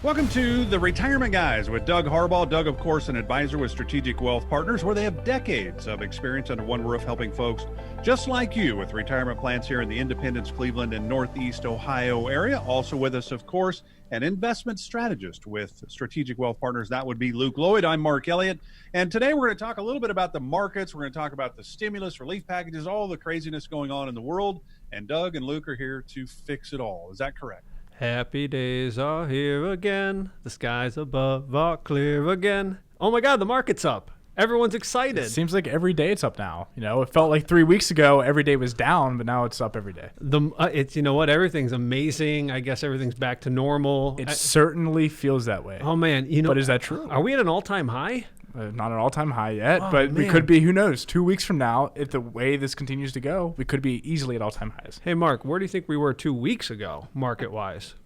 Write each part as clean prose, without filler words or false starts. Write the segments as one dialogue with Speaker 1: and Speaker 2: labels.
Speaker 1: Welcome to the Retirement Guys with Doug Harbaugh. Doug, of course, an advisor with Strategic Wealth Partners, where they have decades of experience under one roof helping folks just like you with retirement plans here in the Independence, Cleveland, and Northeast Ohio area. Also with us, of course, an investment strategist with Strategic Wealth Partners. That would be Lloyd. I'm Mark Elliot. And today we're going to talk a little bit about the markets. We're going to talk about the stimulus, relief packages, all the craziness going on in the world. And Doug and Luke are here to fix it all. Is that correct?
Speaker 2: Happy days are here again. The skies above are clear again. Oh my God, the market's up. Everyone's excited.
Speaker 3: It seems like every day it's up now. You know, it felt like 3 weeks ago every day was down, but now it's up every day.
Speaker 2: It's you know what? Everything's amazing. I guess everything's back to normal.
Speaker 3: It certainly feels that way.
Speaker 2: Oh man,
Speaker 3: but is that true?
Speaker 2: Are we at an all-time high?
Speaker 3: Not an all-time high yet, but we could be. Who knows? 2 weeks from now, if the way this continues to go, we could be easily at all-time highs.
Speaker 2: Hey, Mark, where do you think we were 2 weeks ago, market-wise?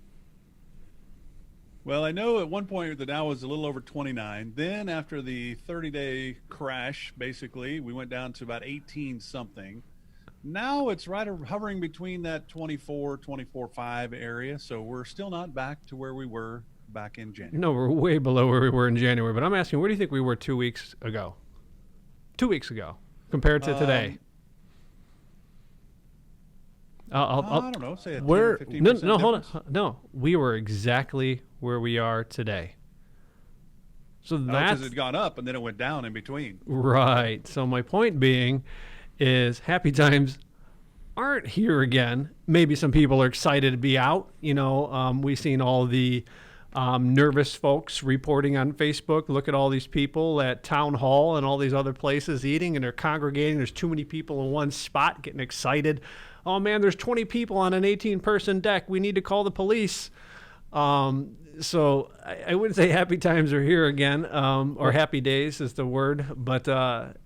Speaker 1: Well, I know at one point the Dow was a little over 29. Then after the 30-day crash, basically, we went down to about 18-something. Now it's right hovering between that 24, 24.5 area. So we're still not back to where we were back in January.
Speaker 2: No, we're way below where we were in January. But I'm asking, where do you think we were 2 weeks ago? 2 weeks ago compared to today?
Speaker 1: I don't know. Say a 10
Speaker 2: no,
Speaker 1: 15%
Speaker 2: hold
Speaker 1: difference.
Speaker 2: on. No, we were exactly where we are today. So that's
Speaker 1: because it had gone up and then it went down in between.
Speaker 2: Right. So my point being is happy times aren't here again. Maybe some people are excited to be out. You know, we've seen all the nervous folks reporting on Facebook. Look at all these people at town hall and all these other places eating, and they're congregating. There's too many people in one spot getting excited. Oh man, there's 20 people on an 18-person deck. We need to call the police. So I wouldn't say happy times are here again, or happy days is the word, but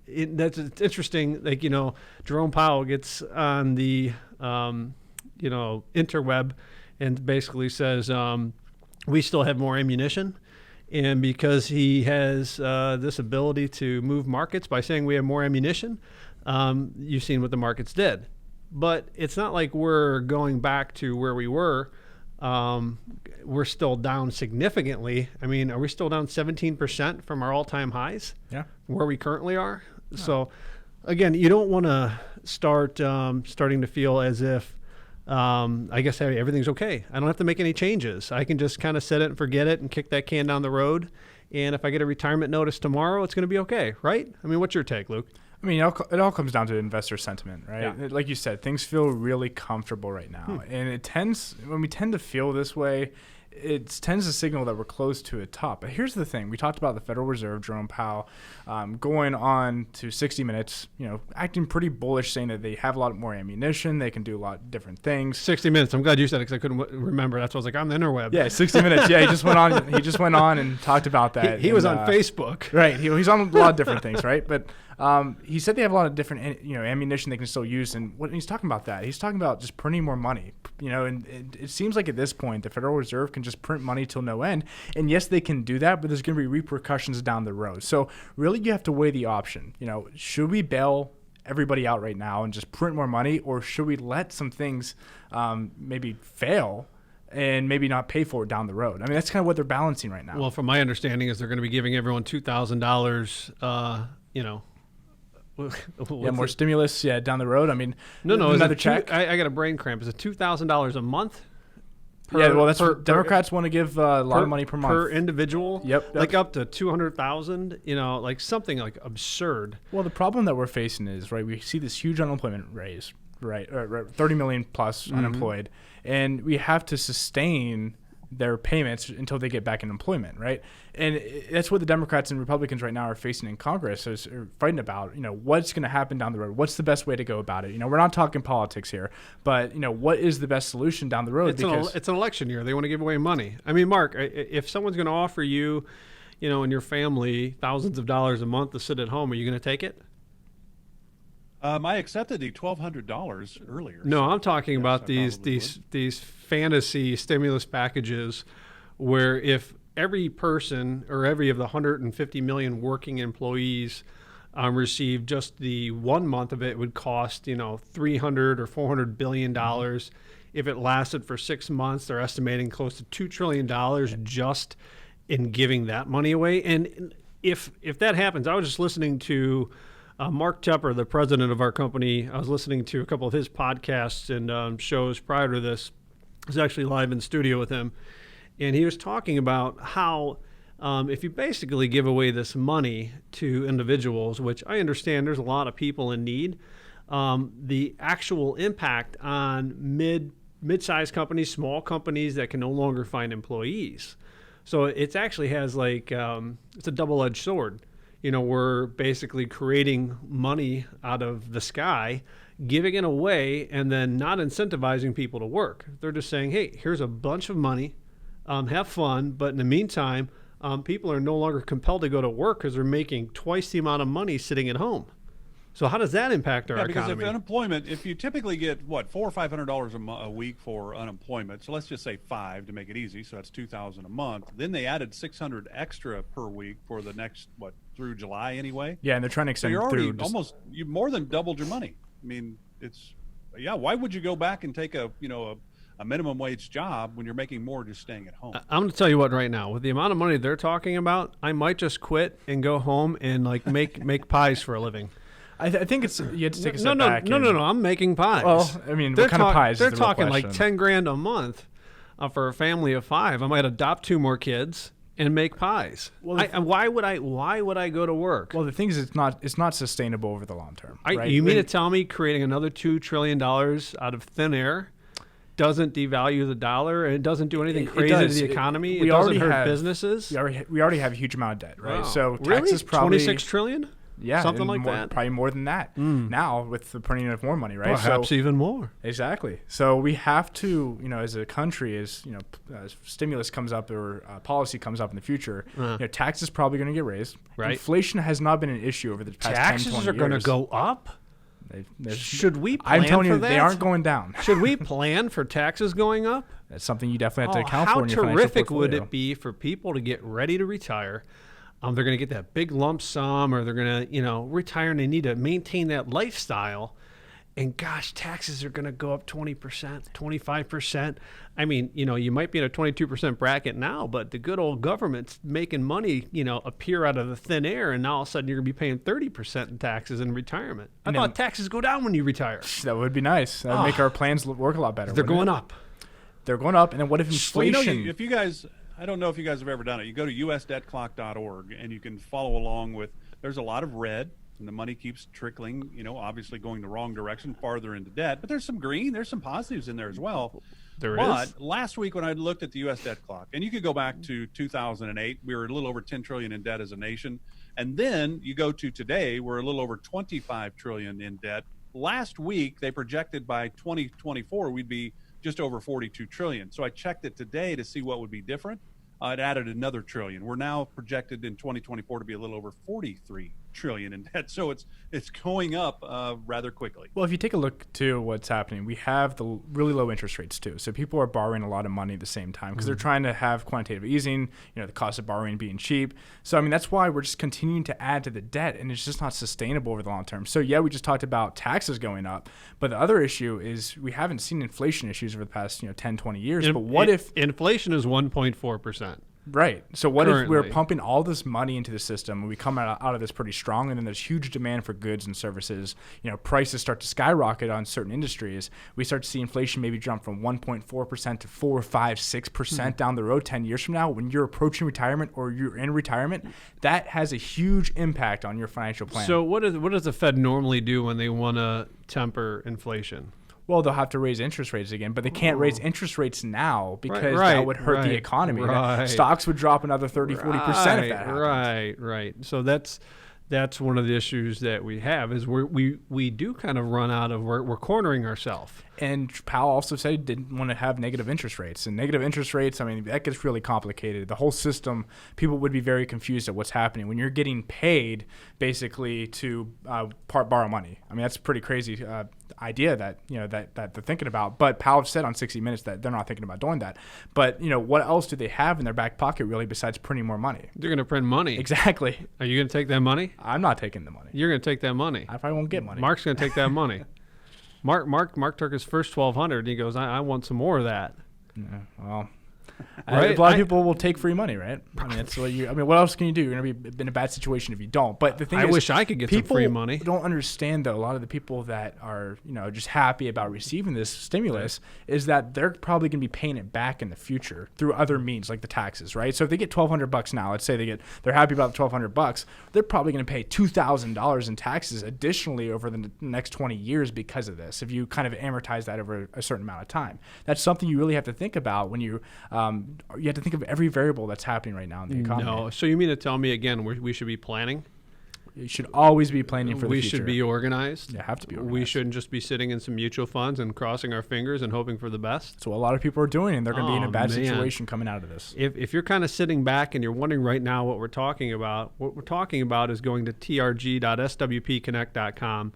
Speaker 2: it's interesting. Like, you know, Jerome Powell gets on the, interweb and basically says, we still have more ammunition. And because he has this ability to move markets by saying we have more ammunition, you've seen what the markets did. But it's not like we're going back to where we were. We're still down significantly. I mean, are we still down 17% from our all-time highs?
Speaker 3: Yeah.
Speaker 2: Where we currently are? No. So, again, you don't want to start starting to feel as if, I guess, hey, everything's okay. I don't have to make any changes. I can just kind of set it and forget it and kick that can down the road. And if I get a retirement notice tomorrow, it's going to be okay, right? I mean, what's your take, Luke?
Speaker 3: I mean, it all comes down to investor sentiment, right? Yeah. Like you said, things feel really comfortable right now. And when we tend to feel this way, it tends to signal that we're close to a top. But here's the thing. We talked about the Federal Reserve, Jerome Powell, going on to 60 Minutes, acting pretty bullish, saying that they have a lot more ammunition. They can do a lot of different things.
Speaker 2: 60 Minutes. I'm glad you said it because I couldn't remember. That's why I was like, on the interweb.
Speaker 3: Yeah, 60 Minutes. Yeah, he just went on. He just went on and talked about that.
Speaker 2: He was on Facebook.
Speaker 3: Right. He's on a lot of different things, right? But he said they have a lot of different, ammunition they can still use. And when he's talking about that, he's talking about just printing more money. And it seems like at this point, the Federal Reserve can just print money till no end. And yes, they can do that, but there's going to be repercussions down the road. So really, you have to weigh the option. Should we bail everybody out right now and just print more money, or should we let some things maybe fail and maybe not pay for it down the road? I mean, that's kind of what they're balancing right now.
Speaker 2: Well, from my understanding is they're going to be giving everyone $2,000,
Speaker 3: more stimulus, down the road. I mean,
Speaker 2: no,
Speaker 3: another check.
Speaker 2: I got a brain cramp. Is it $2,000 a month?
Speaker 3: That's what Democrats want to give a lot of money per month.
Speaker 2: Per individual?
Speaker 3: Yep.
Speaker 2: Like up to $200,000, like something like absurd.
Speaker 3: Well, the problem that we're facing is, right, we see this huge unemployment raise, right, 30 million plus unemployed, and we have to sustain their payments until they get back in employment, right? And that's what the Democrats and Republicans right now are facing in Congress, are fighting about, what's going to happen down the road? What's the best way to go about it? We're not talking politics here, but, what is the best solution down the road?
Speaker 2: It's an election year. They want to give away money. I mean, Mark, if someone's going to offer you, and your family thousands of dollars a month to sit at home, are you going to take it?
Speaker 1: I accepted the $1,200 earlier.
Speaker 2: No, I'm talking about these fantasy stimulus packages where if every person or every of the 150 million working employees received just the 1 month of it, would cost, $300 or $400 billion. if it lasted for 6 months, they're estimating close to $2 trillion just in giving that money away. And if that happens, I was just listening to Mark Tepper, the president of our company. I was listening to a couple of his podcasts and shows prior to this. I was actually live in studio with him, and he was talking about how if you basically give away this money to individuals, which I understand there's a lot of people in need, the actual impact on mid-sized companies, small companies that can no longer find employees. So it actually has it's a double-edged sword. We're basically creating money out of the sky, giving it away, and then not incentivizing people to work. They're just saying, hey, here's a bunch of money, have fun, but in the meantime, people are no longer compelled to go to work because they're making twice the amount of money sitting at home. So how does that impact our
Speaker 1: because
Speaker 2: economy?
Speaker 1: if unemployment, if you typically get $400 or $500 a week for unemployment, so let's just say 5 to make it easy, so that's $2,000 a month. Then they added 600 extra per week for the next through July anyway.
Speaker 3: Yeah, and they're trying to extend.
Speaker 1: So you're already
Speaker 3: through
Speaker 1: you more than doubled your money. I mean, why would you go back and take a minimum wage job when you're making more just staying at home?
Speaker 2: I'm going to tell you what, right now, with the amount of money they're talking about, I might just quit and go home and make pies for a living.
Speaker 3: I think it's you have to take a step back.
Speaker 2: No. I'm making pies.
Speaker 3: Well, I mean, what kind of pies?
Speaker 2: They're
Speaker 3: is the real
Speaker 2: talking like
Speaker 3: question.
Speaker 2: $10,000 a month for a family of 5. I might adopt 2 more kids and make pies. Well, why would I go to work?
Speaker 3: Well, the thing is, it's not sustainable over the long term. Right?
Speaker 2: You mean to tell me creating another $2 trillion out of thin air doesn't devalue the dollar and it doesn't do anything crazy to the economy? It doesn't hurt businesses?
Speaker 3: We already have a huge amount of debt, right?
Speaker 2: Wow.
Speaker 3: So
Speaker 2: really?
Speaker 3: taxes probably
Speaker 2: $26 trillion?
Speaker 3: Yeah,
Speaker 2: something like that.
Speaker 3: Probably more than that now with the printing of more money, right?
Speaker 2: Perhaps even more.
Speaker 3: Exactly. So we have to, as a country, as stimulus comes up or policy comes up in the future, taxes probably going to get raised.
Speaker 2: Right.
Speaker 3: Inflation has not been an issue over the past 10, 20 years.
Speaker 2: Taxes are going to go up. Should we plan
Speaker 3: I'm telling
Speaker 2: for
Speaker 3: you,
Speaker 2: that?
Speaker 3: they aren't going down.
Speaker 2: Should we plan for taxes going up?
Speaker 3: That's something you definitely have to account for in your financial
Speaker 2: How terrific
Speaker 3: portfolio.
Speaker 2: would it be for people to get ready to retire? They're going to get that big lump sum, or they're going to, retire, and they need to maintain that lifestyle. And gosh, taxes are going to go up 20%, 25%. I mean, you might be in a 22% bracket now, but the good old government's making money, appear out of the thin air, and now all of a sudden you're going to be paying 30% in taxes in retirement. I thought taxes go down when you retire.
Speaker 3: That would be nice. That would make our plans work a lot better.
Speaker 2: They're going up.
Speaker 3: They're going up, and then what if inflation?
Speaker 1: Well, if you guys, I don't know if you guys have ever done it. You go to usdebtclock.org, and you can follow along with. There's a lot of red, and the money keeps trickling. Obviously going the wrong direction, farther into debt. But there's some green. There's some positives in there as well. But last week when I looked at the U.S. debt clock, and you could go back to 2008, we were a little over 10 trillion in debt as a nation, and then you go to today, we're a little over 25 trillion in debt. Last week they projected by 2024 we'd be just over 42 trillion. So I checked it today to see what would be different. It added another trillion. We're now projected in 2024 to be a little over 43 trillion in debt. So it's going up rather quickly.
Speaker 3: Well, if you take a look to what's happening, we have the really low interest rates too. So people are borrowing a lot of money at the same time because they're trying to have quantitative easing, the cost of borrowing being cheap. So, that's why we're just continuing to add to the debt, and it's just not sustainable over the long term. So, yeah, we just talked about taxes going up, but the other issue is we haven't seen inflation issues over the past, 10, 20 years. But what if
Speaker 2: inflation is 1.4%?
Speaker 3: Right. So what
Speaker 2: Currently.
Speaker 3: if we're pumping all this money into the system and we come out of this pretty strong, and then there's huge demand for goods and services, prices start to skyrocket on certain industries. We start to see inflation maybe jump from 1.4% to 4, 5, 6% down the road 10 years from now. When you're approaching retirement or you're in retirement, that has a huge impact on your financial plan.
Speaker 2: So what does the Fed normally do when they want to temper inflation?
Speaker 3: Well, they'll have to raise interest rates again, but they can't raise interest rates now because that would hurt the economy.
Speaker 2: Right.
Speaker 3: Stocks would drop another 30, 40% if that happened.
Speaker 2: Right. So that's one of the issues that we have is we do kind of run out of, we're cornering ourselves.
Speaker 3: And Powell also said he didn't want to have negative interest rates. And negative interest rates, that gets really complicated. The whole system, people would be very confused at what's happening. When you're getting paid, basically, to borrow money. That's a pretty crazy idea that they're thinking about. But Powell said on 60 Minutes that they're not thinking about doing that. But, what else do they have in their back pocket, really, besides printing more money?
Speaker 2: They're going to print money.
Speaker 3: Exactly.
Speaker 2: Are you going to take that money?
Speaker 3: I'm not taking the money.
Speaker 2: You're going to take that money.
Speaker 3: I probably won't get money.
Speaker 2: Mark's going to take that money. Mark took his first 1,200 and he goes, I want some more of that.
Speaker 3: Yeah, well,
Speaker 2: Right?
Speaker 3: a lot of people will take free money, right? I mean, that's what you. I mean, what else can you do? You're gonna be in a bad situation if you don't. But the thing
Speaker 2: I
Speaker 3: is,
Speaker 2: wish I could get some
Speaker 3: people
Speaker 2: free money.
Speaker 3: don't understand though. A lot of the people that are just happy about receiving this stimulus is that they're probably gonna be paying it back in the future through other means like the taxes, right? So if they get $1,200 now, let's say they're happy about the $1,200, they're probably gonna pay $2,000 in taxes additionally over the next 20 years because of this. If you kind of amortize that over a certain amount of time, that's something you really have to think about when you have to think of every variable that's happening right now in the economy.
Speaker 2: No. So you mean to tell me again we should be planning?
Speaker 3: You should always be planning for the
Speaker 2: We
Speaker 3: future.
Speaker 2: should be organized.
Speaker 3: You have to be
Speaker 2: We
Speaker 3: organized.
Speaker 2: shouldn't just be sitting in some mutual funds and crossing our fingers and hoping for the best.
Speaker 3: That's what a lot of people are doing, and they're going to be in a
Speaker 2: Oh,
Speaker 3: bad
Speaker 2: man.
Speaker 3: situation coming out of this.
Speaker 2: If you're kind of sitting back and you're wondering right now what we're talking about is going to trg.swpconnect.com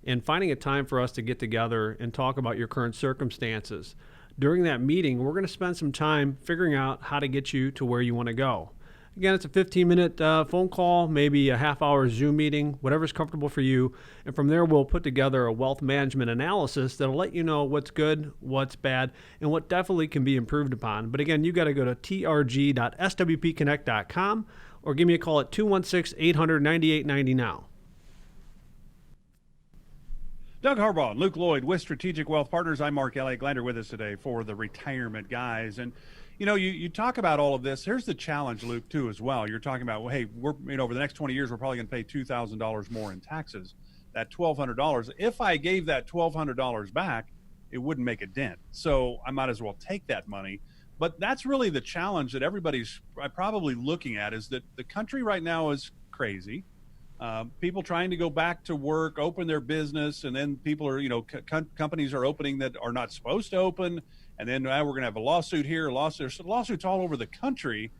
Speaker 2: and finding a time for us to get together and talk about your current circumstances. During that meeting, we're going to spend some time figuring out how to get you to where you want to go. Again, it's a 15-minute phone call, maybe a half-hour Zoom meeting, whatever's comfortable for you. And from there, we'll put together a wealth management analysis that'll let you know what's good, what's bad, and what definitely can be improved upon. But again, you got to go to trg.swpconnect.com or give me a call at 216-800-9890 now.
Speaker 1: Doug Harbaugh and Luke Lloyd with Strategic Wealth Partners. I'm Mark Elliot. Glad you're with us today for the Retirement Guys. And, you talk about all of this. Here's the challenge, Luke, too, as well. You're talking about, well, hey, we're, over the next 20 years, we're probably going to pay $2,000 more in taxes. That $1,200, if I gave that $1,200 back, it wouldn't make a dent. So I might as well take that money. But that's really the challenge that everybody's probably looking at, is that the country right now is crazy. People trying to go back to work, open their business, and then people are, companies are opening that are not supposed to open, and then now we're going to have a lawsuit here, there's lawsuits all over the country.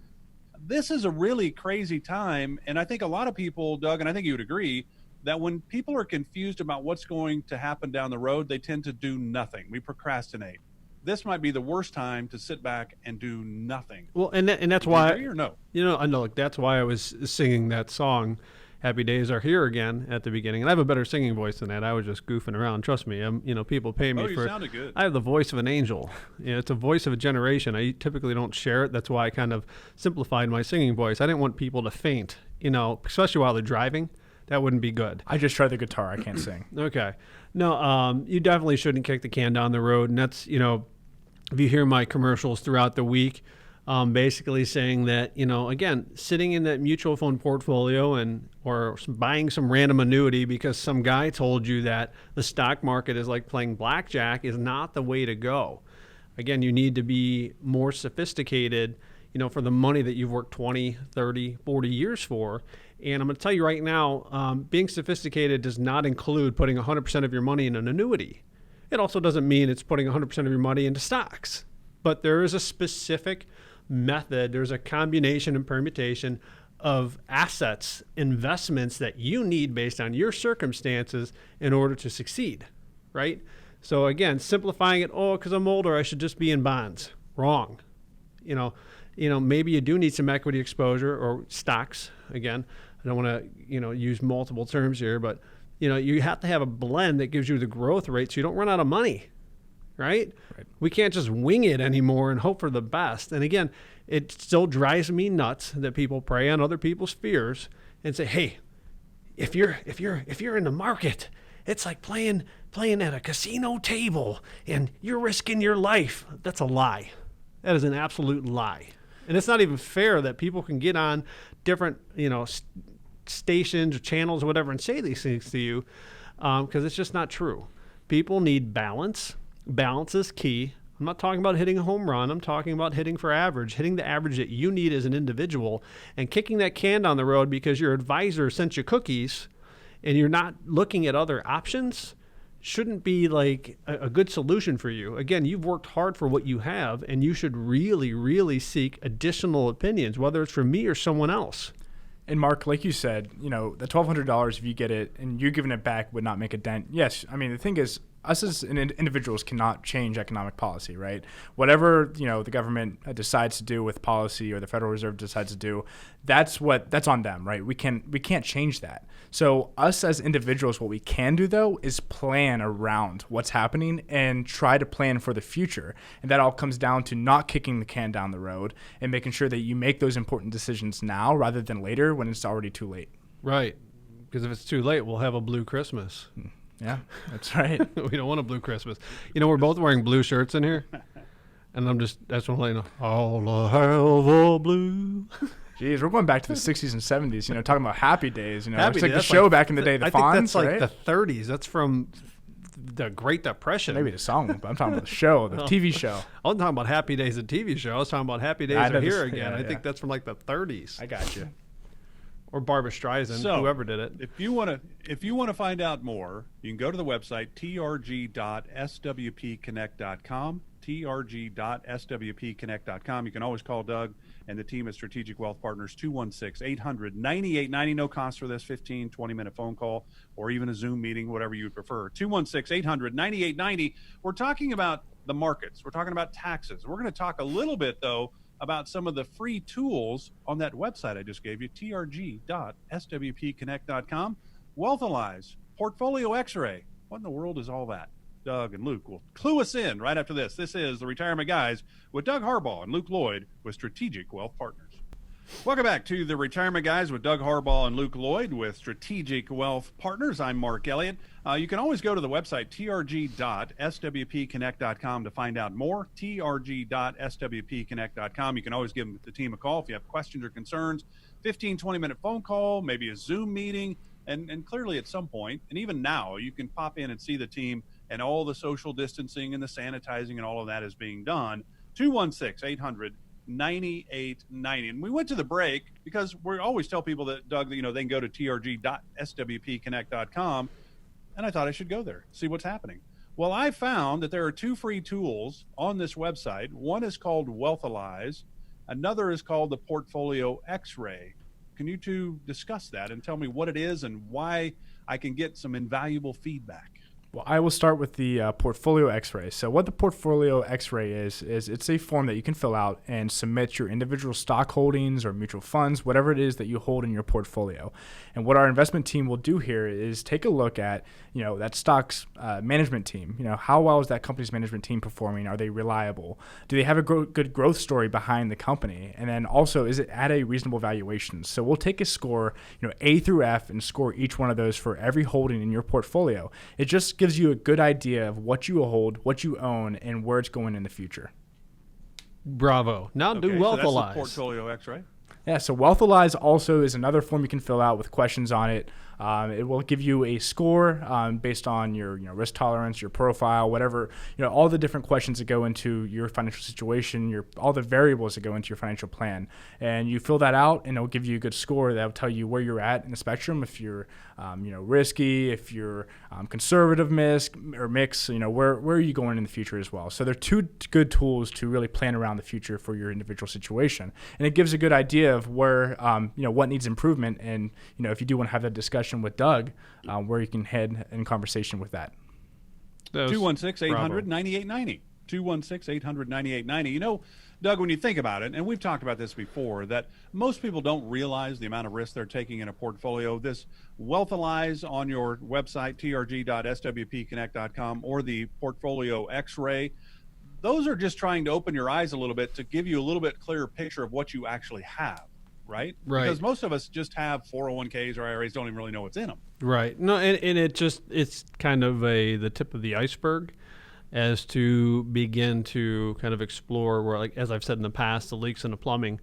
Speaker 1: This is a really crazy time, and I think a lot of people, Doug, and I think you would agree, that when people are confused about what's going to happen down the road, they tend to do nothing. We procrastinate. This might be the worst time to sit back and do nothing.
Speaker 2: Well, and that's
Speaker 1: Do you
Speaker 2: why,
Speaker 1: agree or no?
Speaker 2: I know, that's why I was singing that song, Happy Days Are Here Again, at the beginning. And I have a better singing voice than that. I was just goofing around. Trust me, people pay me
Speaker 1: Oh, you
Speaker 2: for.
Speaker 1: sounded good.
Speaker 2: I have the voice of an angel. It's a voice of a generation. I typically don't share it. That's why I kind of simplified my singing voice. I didn't want people to faint, especially while they're driving. That wouldn't be good.
Speaker 3: I just tried the guitar. I can't sing.
Speaker 2: Okay. No, you definitely shouldn't kick the can down the road. And that's, if you hear my commercials throughout the week, basically saying that, again, sitting in that mutual fund portfolio or buying some random annuity because some guy told you that the stock market is like playing blackjack is not the way to go. Again, you need to be more sophisticated, for the money that you've worked 20, 30, 40 years for. And I'm going to tell you right now, being sophisticated does not include putting 100% of your money in an annuity. It also doesn't mean it's putting 100% of your money into stocks. But there is a specific method, there's a combination and permutation of assets, investments that you need based on your circumstances in order to succeed, right? So again, simplifying it, because I'm older, I should just be in bonds. Wrong. Maybe you do need some equity exposure or stocks. Again, I don't want to, use multiple terms here, but, you have to have a blend that gives you the growth rate so you don't run out of money. Right? We can't just wing it anymore and hope for the best. And again, it still drives me nuts that people prey on other people's fears and say, "Hey, if you're in the market, it's like playing at a casino table and you're risking your life." That's a lie. That is an absolute lie. And it's not even fair that people can get on different, stations or channels or whatever and say these things to you, because it's just not true. People need balance. Balance is key. I'm not talking about hitting a home run. I'm talking about hitting for average, hitting the average that you need as an individual, and kicking that can down the road because your advisor sent you cookies and you're not looking at other options shouldn't be like a good solution for you. Again, you've worked hard for what you have, and you should really, really seek additional opinions, whether it's from me or someone else.
Speaker 3: And Mark, like you said, the $1,200, if you get it and you're giving it back, would not make a dent. Yes, I mean, the thing is, us as individuals cannot change economic policy, right? Whatever, the government decides to do with policy, or the Federal Reserve decides to do, that's on them, right? We can't change that. So us as individuals, what we can do though is plan around what's happening and try to plan for the future. And that all comes down to not kicking the can down the road and making sure that you make those important decisions now rather than later when it's already too late.
Speaker 2: Right. Because if it's too late, we'll have a blue Christmas.
Speaker 3: Yeah, that's right.
Speaker 2: We don't want a blue Christmas. We're both wearing blue shirts in here. And that's what I'm like, all I have a blue.
Speaker 3: Jeez, we're going back to the 60s and 70s, talking about happy days.
Speaker 2: Happy
Speaker 3: it's like
Speaker 2: Day,
Speaker 3: the show back in the day, the
Speaker 2: I
Speaker 3: Fonz,
Speaker 2: think that's like
Speaker 3: right?
Speaker 2: the 30s. That's from the Great Depression.
Speaker 3: Maybe the song, but I'm talking about the show, the TV show.
Speaker 2: I wasn't talking about Happy Days, the TV show. I was talking about Happy Days Are Here Again. I think that's from like the 30s.
Speaker 3: I got you.
Speaker 2: Or Barbra Streisand, whoever did it.
Speaker 1: If you want to find out more, you can go to the website trg.swpconnect.com, trg.swpconnect.com. You can always call Doug and the team at Strategic Wealth Partners, 216-800-9890. No cost for this 15, 20-minute phone call or even a Zoom meeting, whatever you would prefer. 216-800-9890. We're talking about the markets. We're talking about taxes. We're going to talk a little bit, though, about some of the free tools on that website I just gave you, trg.swpconnect.com. Wealthalize, Portfolio X-ray. What in the world is all that? Doug and Luke will clue us in right after this. This is The Retirement Guys with Doug Harbaugh and Luke Lloyd with Strategic Wealth Partners. Welcome back to The Retirement Guys with Doug Harbaugh and Luke Lloyd with Strategic Wealth Partners. I'm Mark Elliot. You can always go to the website, trg.swpconnect.com, to find out more, trg.swpconnect.com. You can always give the team a call if you have questions or concerns. 15, 20-minute phone call, maybe a Zoom meeting, and clearly at some point, and even now, you can pop in and see the team, and all the social distancing and the sanitizing and all of that is being done. 216-800-9890. And we went to the break because we always tell people that, Doug, they can go to trg.swpconnect.com. And I thought I should go there, see what's happening. Well, I found that there are two free tools on this website. One is called Wealthalize. Another is called the Portfolio X-ray. Can you two discuss that and tell me what it is and why I can get some invaluable feedback?
Speaker 3: Well, I will start with the Portfolio X-ray. So what the Portfolio X-ray is it's a form that you can fill out and submit your individual stock holdings or mutual funds, whatever it is that you hold in your portfolio. And what our investment team will do here is take a look at, that stock's management team. How well is that company's management team performing? Are they reliable? Do they have a good growth story behind the company? And then also, is it at a reasonable valuation? So we'll take a score, A through F, and score each one of those for every holding in your portfolio. It just gives you a good idea of what you hold, what you own, and where it's going in the future.
Speaker 2: Bravo. Now do Wealthalize.
Speaker 1: So that's the Portfolio X-ray.
Speaker 3: Yeah, so Wealthalize also is another form you can fill out with questions on it. It will give you a score based on your risk tolerance, your profile, whatever, all the different questions that go into your financial situation, all the variables that go into your financial plan. And you fill that out, and it'll give you a good score that will tell you where you're at in the spectrum. If you're, risky, if you're conservative mix, where are you going in the future as well. So they're two good tools to really plan around the future for your individual situation. And it gives a good idea of where, what needs improvement. And, if you do want to have that discussion with Doug, where you can head in conversation with that.
Speaker 1: 216-800-9890. 216-800-9890. Doug, when you think about it, and we've talked about this before, that most people don't realize the amount of risk they're taking in a portfolio. This Wealthalize on your website, trg.swpconnect.com, or the Portfolio X-ray, those are just trying to open your eyes a little bit to give you a little bit clearer picture of what you actually have. Right? Because most of us just have 401ks or IRAs, don't even really know what's in them.
Speaker 2: Right. No, and it's kind of the tip of the iceberg as to begin to kind of explore where, like, as I've said in the past, the leaks in the plumbing.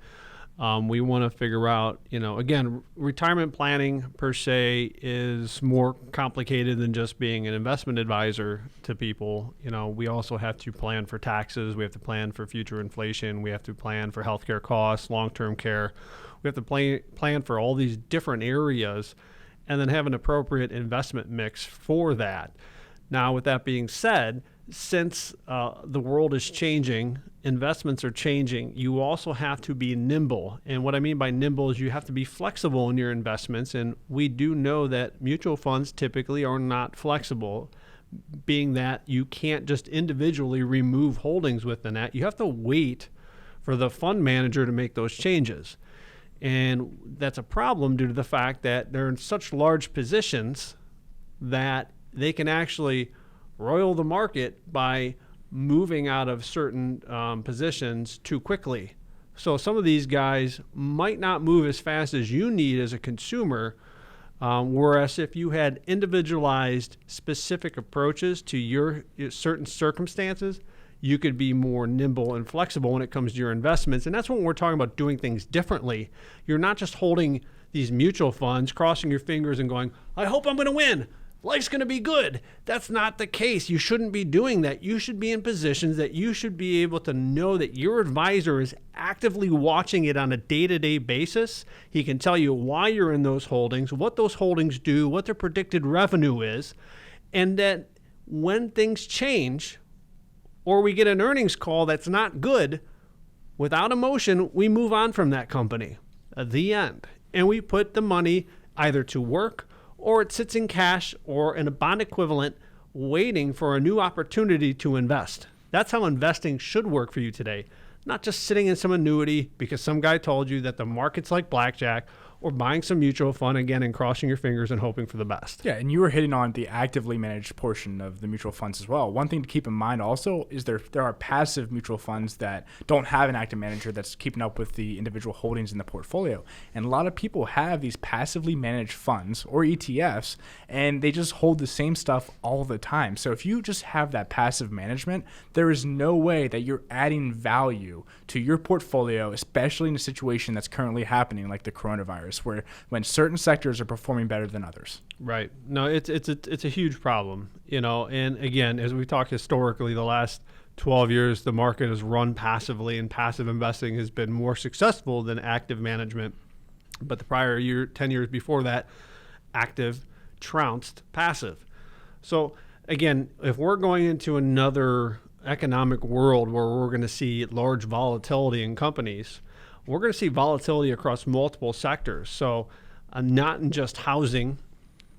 Speaker 2: We want to figure out, again, retirement planning per se is more complicated than just being an investment advisor to people. We also have to plan for taxes. We have to plan for future inflation. We have to plan for healthcare costs, long-term care. We have to plan for all these different areas and then have an appropriate investment mix for that. Now, with that being said, since the world is changing, investments are changing, you also have to be nimble. And what I mean by nimble is you have to be flexible in your investments. And we do know that mutual funds typically are not flexible. being that you can't just individually remove holdings within that. You have to wait for the fund manager to make those changes. And that's a problem due to the fact that they're in such large positions that they can actually roil the market by moving out of certain positions too quickly. So some of these guys might not move as fast as you need as a consumer, whereas if you had individualized specific approaches to your certain circumstances, you could be more nimble and flexible when it comes to your investments. And that's when we're talking about doing things differently. You're not just holding these mutual funds, crossing your fingers and going, I hope I'm going to win. Life's going to be good. That's not the case. You shouldn't be doing that. You should be in positions that you should be able to know that your advisor is actively watching it on a day-to-day basis. He can tell you why you're in those holdings, what those holdings do, what their predicted revenue is, and that when things change or we get an earnings call that's not good, without emotion, we move on from that company. The end. And we put the money either to work or it sits in cash or in a bond equivalent waiting for a new opportunity to invest. That's how investing should work for you today. Not just sitting in some annuity because some guy told you that the market's like blackjack, or buying some mutual fund again and crossing your fingers and hoping for the best.
Speaker 3: Yeah, and you were hitting on the actively managed portion of the mutual funds as well. One thing to keep in mind also is there are passive mutual funds that don't have an active manager that's keeping up with the individual holdings in the portfolio. And a lot of people have these passively managed funds or ETFs, and they just hold the same stuff all the time. So if you just have that passive management, there is no way that you're adding value to your portfolio, especially in a situation that's currently happening like the coronavirus, where when certain sectors are performing better than others.
Speaker 2: Right. No, it's a huge problem, and again, as we talk historically, the last 12 years, the market has run passively, and passive investing has been more successful than active management. But the prior year, 10 years before that, active trounced passive. So again, if we're going into another economic world where we're going to see large volatility in companies, we're going to see volatility across multiple sectors. So not in just housing,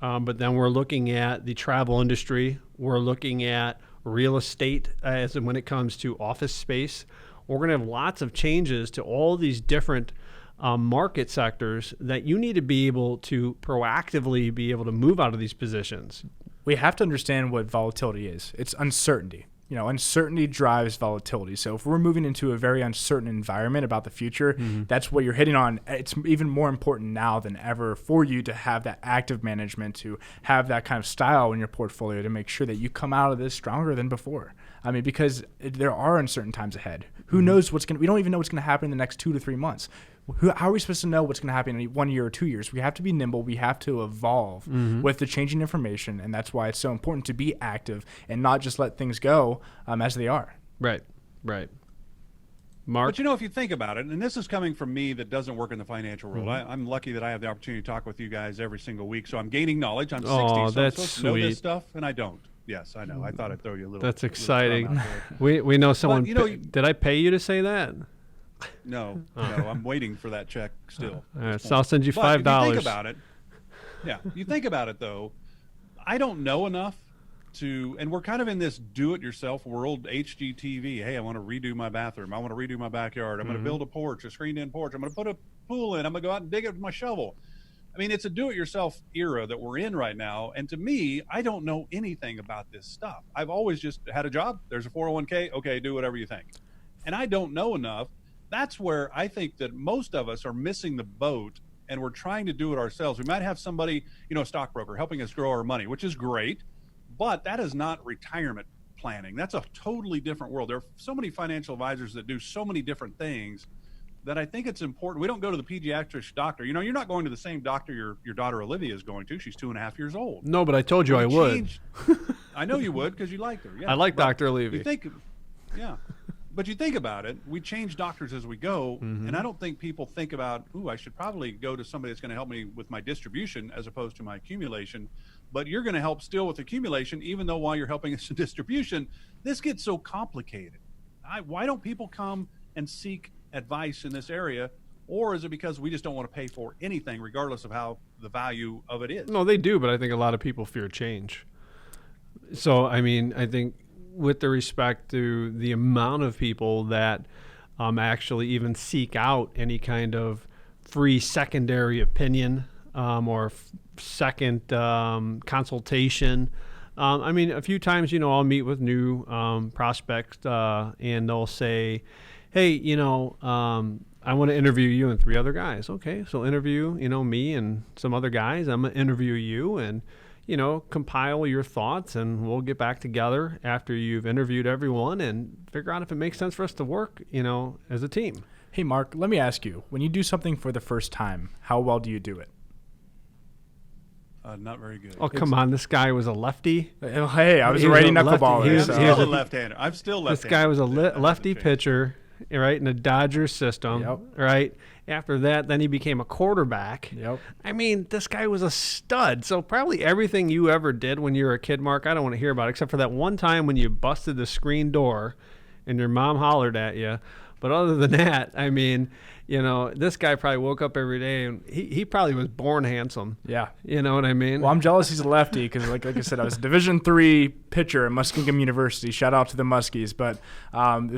Speaker 2: but then we're looking at the travel industry. We're looking at real estate as when it comes to office space. We're going to have lots of changes to all these different market sectors that you need to be able to proactively be able to move out of these positions.
Speaker 3: We have to understand what volatility is. It's uncertainty. Uncertainty drives volatility. So if we're moving into a very uncertain environment about the future, that's what you're hitting on. It's even more important now than ever for you to have that active management, to have that kind of style in your portfolio to make sure that you come out of this stronger than before. I mean, because there are uncertain times ahead. Who knows we don't even know what's going to happen in the next 2 to 3 months. How are we supposed to know what's going to happen in 1 year or 2 years? We have to be nimble. We have to evolve with the changing information, and that's why it's so important to be active and not just let things go as they are.
Speaker 2: Right. Mark?
Speaker 1: But if you think about it, and this is coming from me that doesn't work in the financial world, I'm lucky that I have the opportunity to talk with you guys every single week, so I'm gaining knowledge. I'm 60, so I'm supposed to know this stuff, and I don't. Yes, I know. I thought I'd throw you a little.
Speaker 2: That's exciting. We know someone. But, did I pay you to say that?
Speaker 1: No, I'm waiting for that check still.
Speaker 2: All right, so I'll send you $5.
Speaker 1: If you think about it, you think about it though, I don't know enough and we're kind of in this do-it-yourself world, HGTV. Hey, I want to redo my bathroom. I want to redo my backyard. I'm going to build a porch, a screened-in porch. I'm going to put a pool in. I'm going to go out and dig it with my shovel. I mean, it's a do-it-yourself era that we're in right now. And to me, I don't know anything about this stuff. I've always just had a job. There's a 401k. Okay, do whatever you think. And I don't know enough. That's where I think that most of us are missing the boat, and we're trying to do it ourselves. We might have somebody, a stockbroker, helping us grow our money, which is great, but that is not retirement planning. That's a totally different world. There are so many financial advisors that do so many different things that I think it's important. We don't go to the pediatric doctor. You're not going to the same doctor your daughter Olivia is going to. She's 2.5 years old.
Speaker 2: No, but I told you I would.
Speaker 1: I know you would because you like her. Yeah,
Speaker 2: I like Dr. Olivia.
Speaker 1: But you think about it, we change doctors as we go, and I don't think people think about, I should probably go to somebody that's going to help me with my distribution as opposed to my accumulation. But you're going to help still with accumulation, even though while you're helping us in distribution, this gets so complicated. Why don't people come and seek advice in this area? Or is it because we just don't want to pay for anything, regardless of how the value of it is?
Speaker 2: No, they do, but I think a lot of people fear change. So, I mean, I think with the respect to the amount of people that actually even seek out any kind of free secondary opinion or second consultation. I mean, a few times, I'll meet with new prospects and they'll say, hey, I want to interview you and 3 other guys. Okay, so interview, me and some other guys. I'm going to interview you and, compile your thoughts, and we'll get back together after you've interviewed everyone and figure out if it makes sense for us to work, as a team.
Speaker 3: Hey, Mark, let me ask you, when you do something for the first time, how well do you do it?
Speaker 1: Not very good.
Speaker 2: Oh, come on. This guy was a lefty.
Speaker 3: Hey, I was a righty knuckleballer.
Speaker 1: I'm still a left-hander. I'm still left-handed.
Speaker 2: This guy was a lefty pitcher, right, in the Dodgers system,
Speaker 3: Yep.
Speaker 2: right? After that, then he became a quarterback.
Speaker 3: Yep.
Speaker 2: I mean, this guy was a stud. So probably everything you ever did when you were a kid, Mark, I don't want to hear about it, except for that one time when you busted the screen door and your mom hollered at you. But other than that, I mean, this guy probably woke up every day and he probably was born handsome.
Speaker 3: Yeah.
Speaker 2: You know what I mean?
Speaker 3: Well, I'm jealous he's a lefty because, like I said, I was a Division III pitcher at Muskingum University. Shout out to the Muskies. But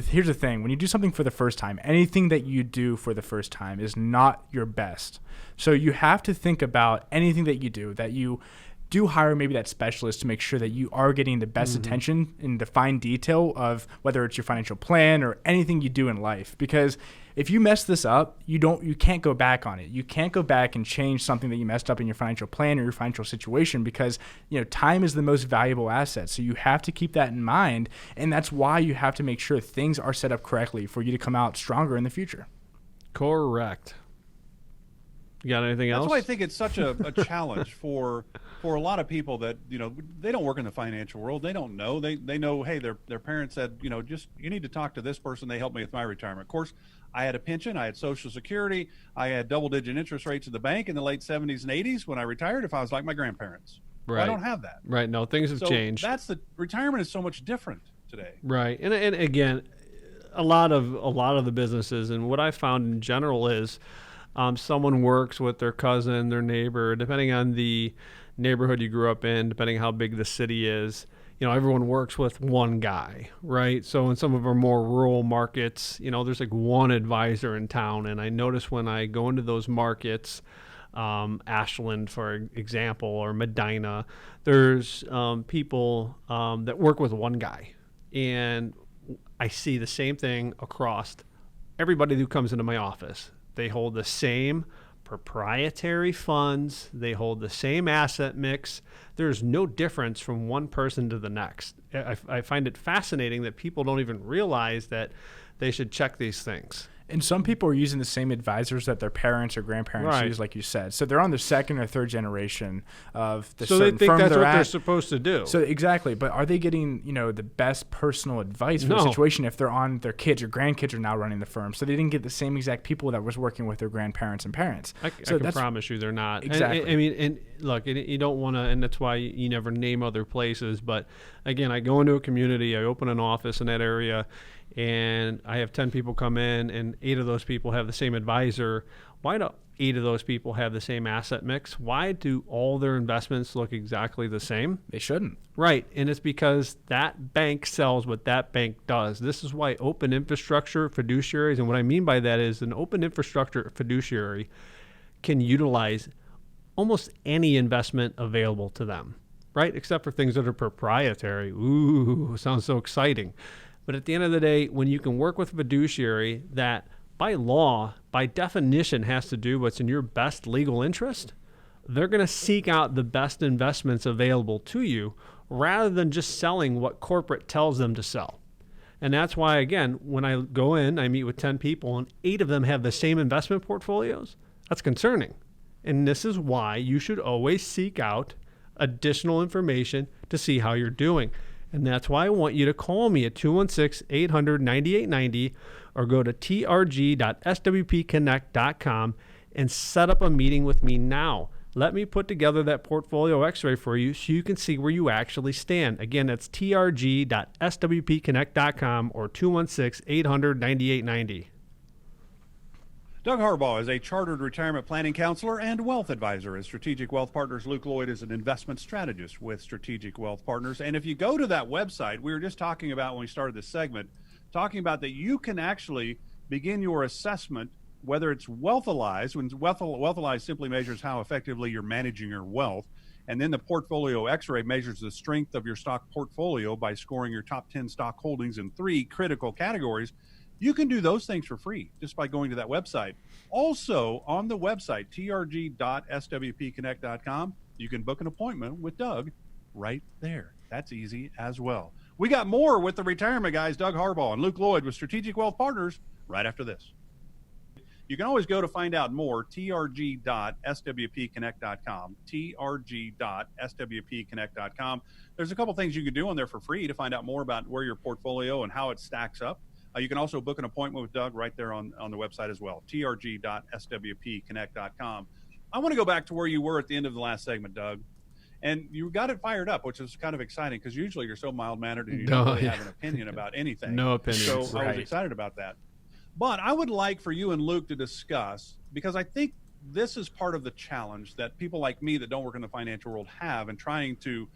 Speaker 3: here's the thing. When you do something for the first time, anything that you do for the first time is not your best. So you have to think about anything that you do hire maybe that specialist to make sure that you are getting the best attention in the fine detail of whether it's your financial plan or anything you do in life. Because if you mess this up, you can't go back on it. You can't go back and change something that you messed up in your financial plan or your financial situation because, time is the most valuable asset. So you have to keep that in mind. And that's why you have to make sure things are set up correctly for you to come out stronger in the future.
Speaker 2: Correct. You got anything else?
Speaker 1: That's why I think it's such a challenge for a lot of people that, they don't work in the financial world. They don't know. They know, hey, their parents said, just you need to talk to this person. They helped me with my retirement. Of course, I had a pension. I had Social Security. I had double-digit interest rates at the bank in the late 70s and 80s when I retired if I was like my grandparents.
Speaker 2: Right.
Speaker 1: Well, I don't have that.
Speaker 2: Right. No, things have changed.
Speaker 1: Retirement is so much different today.
Speaker 2: Right. And again, a lot of the businesses and what I found in general is someone works with their cousin, their neighbor, depending on the neighborhood you grew up in, depending on how big the city is. Everyone works with one guy, right? So in some of our more rural markets, there's like one advisor in town. And I notice when I go into those markets, Ashland, for example, or Medina, there's people that work with one guy. And I see the same thing across everybody who comes into my office. They hold the same proprietary funds. They hold the same asset mix. There's no difference from one person to the next. I find it fascinating that people don't even realize that they should check these things.
Speaker 3: And some people are using the same advisors that their parents or grandparents use, like you said. So they're on their second or third generation of the certain firm they're at. So they think that's what
Speaker 2: they're supposed to do.
Speaker 3: So exactly. But are they getting, the best personal advice for the situation if they're on their kids or grandkids are now running the firm? So they didn't get the same exact people that was working with their grandparents and parents.
Speaker 2: I can promise you they're not.
Speaker 3: Exactly.
Speaker 2: And look, you don't want to, and that's why you never name other places. But again, I go into a community, I open an office in that area, and I have 10 people come in and 8 of those people have the same advisor. Why do 8 of those people have the same asset mix? Why do all their investments look exactly the same?
Speaker 3: They shouldn't.
Speaker 2: Right. And it's because that bank sells what that bank does. This is why open infrastructure fiduciaries, and what I mean by that is an open infrastructure fiduciary can utilize almost any investment available to them, right? Except for things that are proprietary. Ooh, sounds so exciting. But at the end of the day, when you can work with a fiduciary that by law, by definition, has to do what's in your best legal interest, they're going to seek out the best investments available to you rather than just selling what corporate tells them to sell. And that's why, again, when I go in, I meet with 10 people and 8 of them have the same investment portfolios. That's concerning. And this is why you should always seek out additional information to see how you're doing. And that's why I want you to call me at 216-800-9890 or go to trg.swpconnect.com and set up a meeting with me now. Let me put together that portfolio x-ray for you so you can see where you actually stand. Again, that's trg.swpconnect.com or 216-800-9890.
Speaker 1: Doug Harbaugh is a chartered retirement planning counselor and wealth advisor at Strategic Wealth Partners. Luke Lloyd is an investment strategist with Strategic Wealth Partners. And if you go to that website, we were just talking about when we started this segment, talking about that you can actually begin your assessment, whether it's wealthalized, when wealthalized simply measures how effectively you're managing your wealth. And then the portfolio x-ray measures the strength of your stock portfolio by scoring your top 10 stock holdings in 3 critical categories. You can do those things for free just by going to that website. Also, on the website, trg.swpconnect.com, you can book an appointment with Doug right there. That's easy as well. We got more with the retirement guys, Doug Harbaugh and Luke Lloyd with Strategic Wealth Partners, right after this. You can always go to find out more, trg.swpconnect.com, trg.swpconnect.com. There's a couple things you can do on there for free to find out more about where your portfolio and how it stacks up. You can also book an appointment with Doug right there on the website as well, trg.swpconnect.com. I want to go back to where you were at the end of the last segment, Doug. And you got it fired up, which is kind of exciting because usually you're so mild-mannered and you don't really have an opinion about anything.
Speaker 2: No opinion.
Speaker 1: So I was excited about that. But I would like for you and Luke to discuss, because I think this is part of the challenge that people like me that don't work in the financial world have in trying to,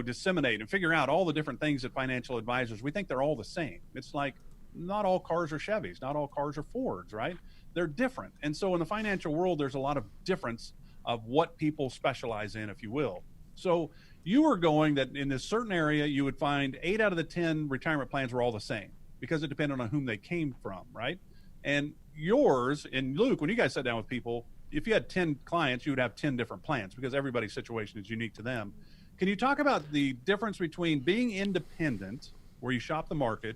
Speaker 1: disseminate and figure out all the different things that financial advisors, we think they're all the same. It's like, not all cars are Chevys, not all cars are Fords, right? They're different. And so in the financial world, there's a lot of difference of what people specialize in, if you will. So you were going that in this certain area, you would find 8 out of the 10 retirement plans were all the same because it depended on whom they came from, right? And yours and Luke, when you guys sat down with people, if you had 10 clients, you would have 10 different plans because everybody's situation is unique to them. Can you talk about the difference between being independent, where you shop the market,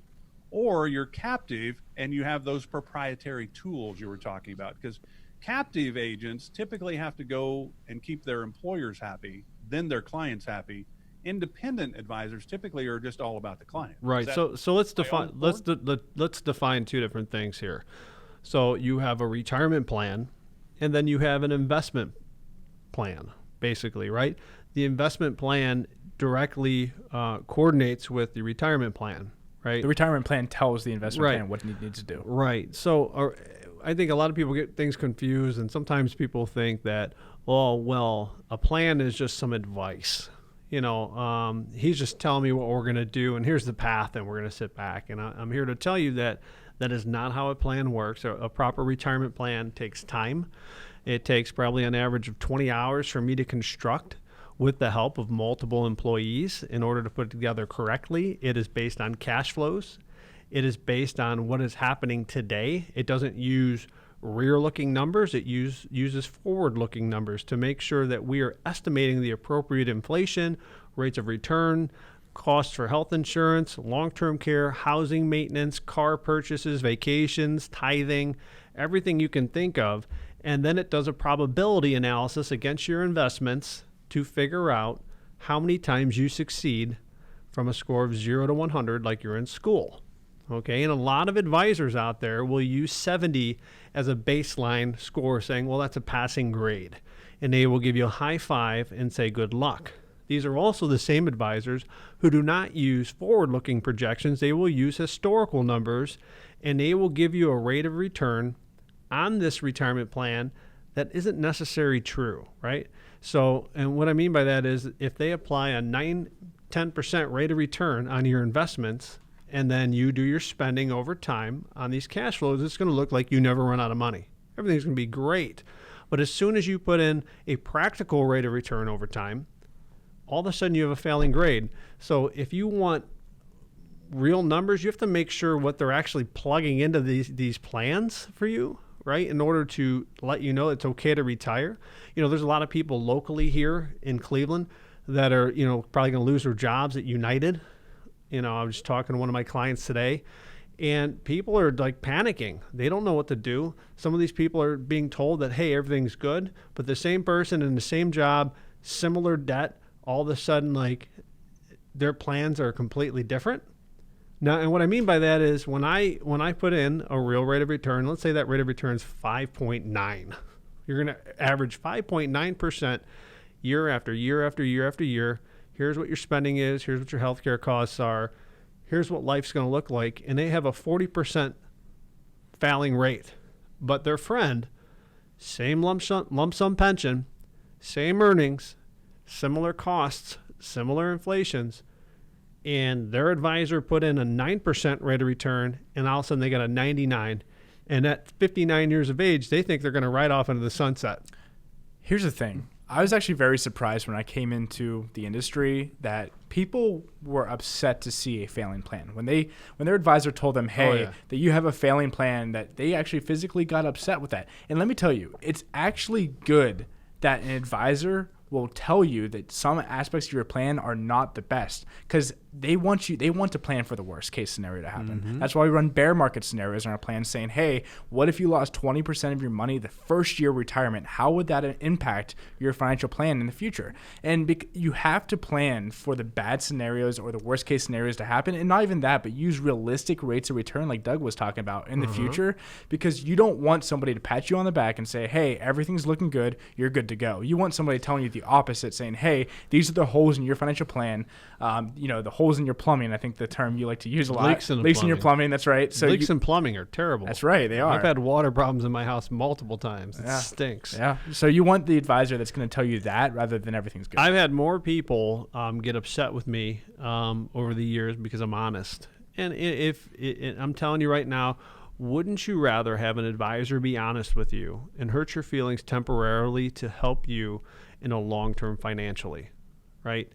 Speaker 1: or you're captive and you have those proprietary tools you were talking about? Because captive agents typically have to go and keep their employers happy, then their clients happy. Independent advisors typically are just all about the client.
Speaker 2: Right. So let's define let's define 2 different things here. So you have a retirement plan, and then you have an investment plan, basically, right? The investment plan directly coordinates with the retirement plan. Right.
Speaker 3: The retirement plan tells the investment plan what it needs to do. Right.
Speaker 2: So I think a lot of people get things confused, and sometimes people think that, a plan is just some advice. He's just telling me what we're going to do, and here's the path, and we're going to sit back. And I'm here to tell you that that is not how a plan works. A proper retirement plan takes time. It takes probably an average of 20 hours for me to construct, with the help of multiple employees in order to put it together correctly. It is based on cash flows. It is based on what is happening today. It doesn't use rear-looking numbers. It uses forward-looking numbers to make sure that we are estimating the appropriate inflation, rates of return, costs for health insurance, long-term care, housing maintenance, car purchases, vacations, tithing, everything you can think of. And then it does a probability analysis against your investments to figure out how many times you succeed from a score of 0 to 100 like you're in school. Okay, and a lot of advisors out there will use 70 as a baseline score, saying, well, that's a passing grade. And they will give you a high five and say, good luck. These are also the same advisors who do not use forward-looking projections. They will use historical numbers, and they will give you a rate of return on this retirement plan that isn't necessarily true, right? So, and what I mean by that is if they apply a 10% rate of return on your investments, and then you do your spending over time on these cash flows, it's going to look like you never run out of money. Everything's going to be great. But as soon as you put in a practical rate of return over time, all of a sudden you have a failing grade. So if you want real numbers, you have to make sure what they're actually plugging into these plans for you, right, in order to let you know it's okay to retire. There's a lot of people locally here in Cleveland that are, probably going to lose their jobs at United. I was talking to one of my clients today, and people are like panicking. They don't know what to do. Some of these people are being told that, hey, everything's good, but the same person in the same job, similar debt, all of a sudden, like, their plans are completely different. Now, and what I mean by that is when I put in a real rate of return, let's say that rate of return is 5.9. You're going to average 5.9% year after year after year after year. Here's what your spending is. Here's what your healthcare costs are. Here's what life's going to look like. And they have a 40% failing rate but their friend, same lump sum pension, same earnings, similar costs, similar inflations, and their advisor put in a 9% rate of return, and all of a sudden they got a 99. And at 59 years of age, they think they're going to ride off into the sunset.
Speaker 3: Here's the thing. I was actually very surprised when I came into the industry that people were upset to see a failing plan. When their advisor told them, hey, that you have a failing plan, that they actually physically got upset with that. And let me tell you, it's actually good that an advisor will tell you that some aspects of your plan are not the best, because they want to plan for the worst case scenario to happen. Mm-hmm. That's why we run bear market scenarios in our plan, saying, hey, what if you lost 20% of your money the first year of retirement? How would that impact your financial plan in the future? And you have to plan for the bad scenarios or the worst case scenarios to happen, and not even that, but use realistic rates of return like Doug was talking about in the future, because you don't want somebody to pat you on the back and say, hey, everything's looking good, you're good to go. You want somebody telling you the opposite, saying, hey, these are the holes in your financial plan, the holes in your plumbing. I think the term you like to use a lot.
Speaker 2: Leaks in
Speaker 3: your plumbing. That's right.
Speaker 2: So leaks in plumbing are terrible.
Speaker 3: That's right. They are.
Speaker 2: I've had water problems in my house multiple times. It stinks.
Speaker 3: Yeah. So you want the advisor that's going to tell you that rather than everything's good.
Speaker 2: I've had more people get upset with me over the years because I'm honest. And if I'm telling you right now, wouldn't you rather have an advisor be honest with you and hurt your feelings temporarily to help you in a long term financially, right?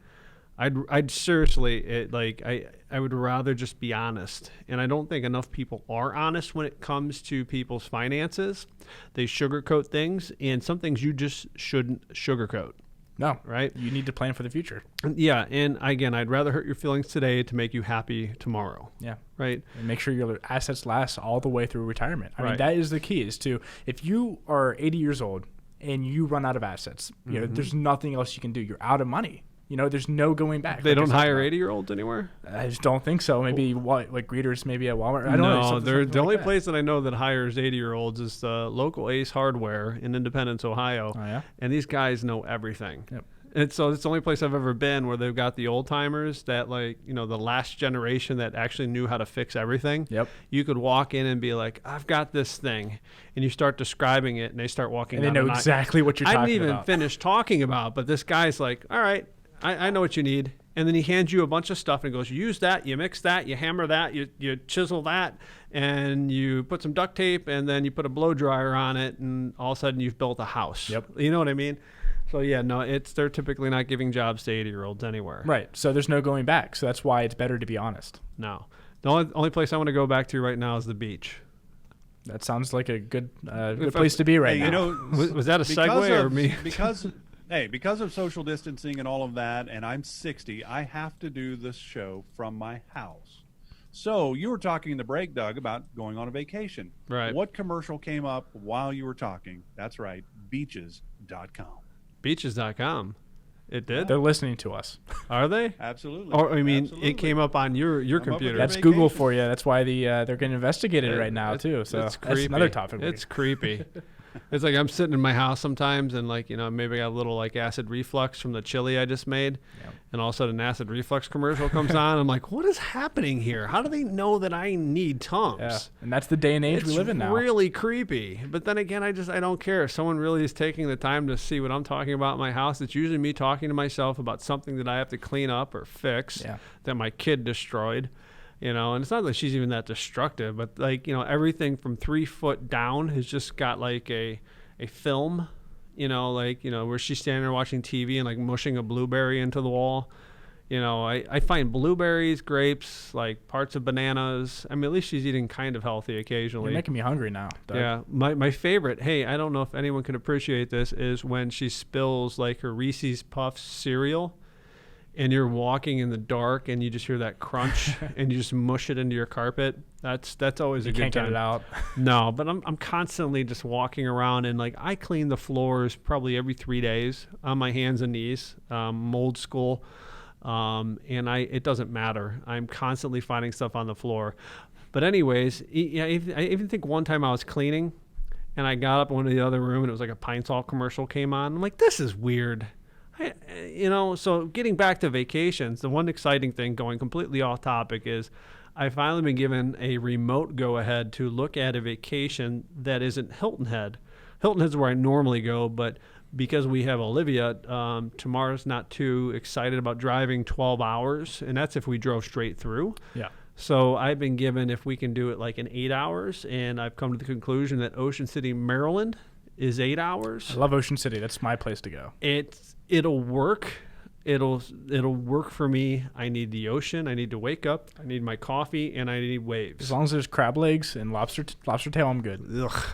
Speaker 2: I'd seriously, I would rather just be honest. And I don't think enough people are honest when it comes to people's finances. They sugarcoat things, and some things you just shouldn't sugarcoat.
Speaker 3: No,
Speaker 2: right?
Speaker 3: You need to plan for the future.
Speaker 2: Yeah, and again, I'd rather hurt your feelings today to make you happy tomorrow.
Speaker 3: Yeah.
Speaker 2: Right?
Speaker 3: And make sure your assets last all the way through retirement. I mean,
Speaker 2: Right.
Speaker 3: that is the key, is to, if you are 80 years old and you run out of assets, you know, there's nothing else you can do. You're out of money. You know, there's no going back.
Speaker 2: They don't hire 80-year-olds anywhere?
Speaker 3: I just don't think so. Maybe like greeters, maybe at Walmart. I don't know.
Speaker 2: No, the
Speaker 3: like
Speaker 2: only
Speaker 3: that.
Speaker 2: place that I know that hires 80-year-olds is the local Ace Hardware in Independence, Ohio.
Speaker 3: Oh, yeah?
Speaker 2: And these guys know everything.
Speaker 3: Yep.
Speaker 2: And so it's the only place I've ever been where they've got the old timers that, like, you know, the last generation that actually knew how to fix everything.
Speaker 3: Yep.
Speaker 2: You could walk in and be like, I've got this thing. And you start describing it, and they start walking
Speaker 3: And they
Speaker 2: down
Speaker 3: know
Speaker 2: the
Speaker 3: exactly what you're
Speaker 2: I
Speaker 3: talking
Speaker 2: didn't even
Speaker 3: about.
Speaker 2: finish talking about, but this guy's like, all right, I know what you need. And then he hands you a bunch of stuff and goes, you use that, you mix that, you hammer that, you chisel that, and you put some duct tape, and then you put a blow dryer on it, and all of a sudden you've built a house.
Speaker 3: Yep.
Speaker 2: You know what I mean? So yeah, no, they're typically not giving jobs to 80-year-olds anywhere.
Speaker 3: Right. So there's no going back. So that's why it's better to be honest.
Speaker 2: No. The only place I want to go back to right now is the beach.
Speaker 3: That sounds like a good place to be right now.
Speaker 1: You know,
Speaker 2: Was that a segue or me?
Speaker 1: Because of social distancing and all of that, and I'm 60, I have to do this show from my house. So you were talking in the break, Doug, about going on a vacation.
Speaker 2: Right.
Speaker 1: What commercial came up while you were talking? That's right, beaches.com.
Speaker 2: Beaches.com. It did?
Speaker 3: They're listening to us.
Speaker 2: Are they?
Speaker 1: Absolutely.
Speaker 2: Or I mean,
Speaker 1: Absolutely.
Speaker 2: it came up on your
Speaker 1: up with
Speaker 2: computer.
Speaker 1: your
Speaker 3: That's
Speaker 1: vacation.
Speaker 3: Google for you. That's why they're getting investigated right now too. So
Speaker 2: it's
Speaker 3: that's
Speaker 2: creepy.
Speaker 3: another topic.
Speaker 2: It's creepy. It's like I'm sitting in my house sometimes, and like, you know, maybe I got a little like acid reflux from the chili I just made, and all of a sudden an acid reflux commercial comes on. I'm like, what is happening here? How do they know that I need Tums?
Speaker 3: Yeah. And that's the day and age we live in now.
Speaker 2: It's really creepy. But then again, I don't care. If someone really is taking the time to see what I'm talking about in my house, it's usually me talking to myself about something that I have to clean up or fix that my kid destroyed. You know, and it's not that she's even that destructive, but like, you know, everything from 3 foot down has just got like a film, you know, like, you know, where she's standing there watching TV and like mushing a blueberry into the wall. You know, I find blueberries, grapes, like parts of bananas. I mean, at least she's eating kind of healthy occasionally.
Speaker 3: You're making me hungry now, Doug.
Speaker 2: Yeah. My favorite, hey, I don't know if anyone can appreciate this, is when she spills like her Reese's Puffs cereal. And you're walking in the dark, and you just hear that crunch, and you just mush it into your carpet. That's always a good time.
Speaker 3: You can't get it out.
Speaker 2: No, but I'm constantly just walking around, and like I clean the floors probably every 3 days on my hands and knees, old school, and it doesn't matter. I'm constantly finding stuff on the floor. But anyways, I even think one time I was cleaning, and I got up in the other room, and it was like a Pine Sol commercial came on. I'm like, this is weird. You know, so getting back to vacations, the one exciting thing, going completely off topic, is I finally been given a remote go-ahead to look at a vacation that isn't Hilton Head. Hilton Head's where I normally go, but because we have Olivia, tomorrow's not too excited about driving 12 hours, and that's if we drove straight through.
Speaker 3: Yeah.
Speaker 2: So I've been given if we can do it like in 8 hours, and I've come to the conclusion that Ocean City, Maryland is 8 hours.
Speaker 3: I love Ocean City. That's my place to go.
Speaker 2: It'll work. It'll work for me. I need the ocean. I need to wake up. I need my coffee, and I need waves.
Speaker 3: As long as there's crab legs and lobster tail, I'm good.
Speaker 2: Ugh.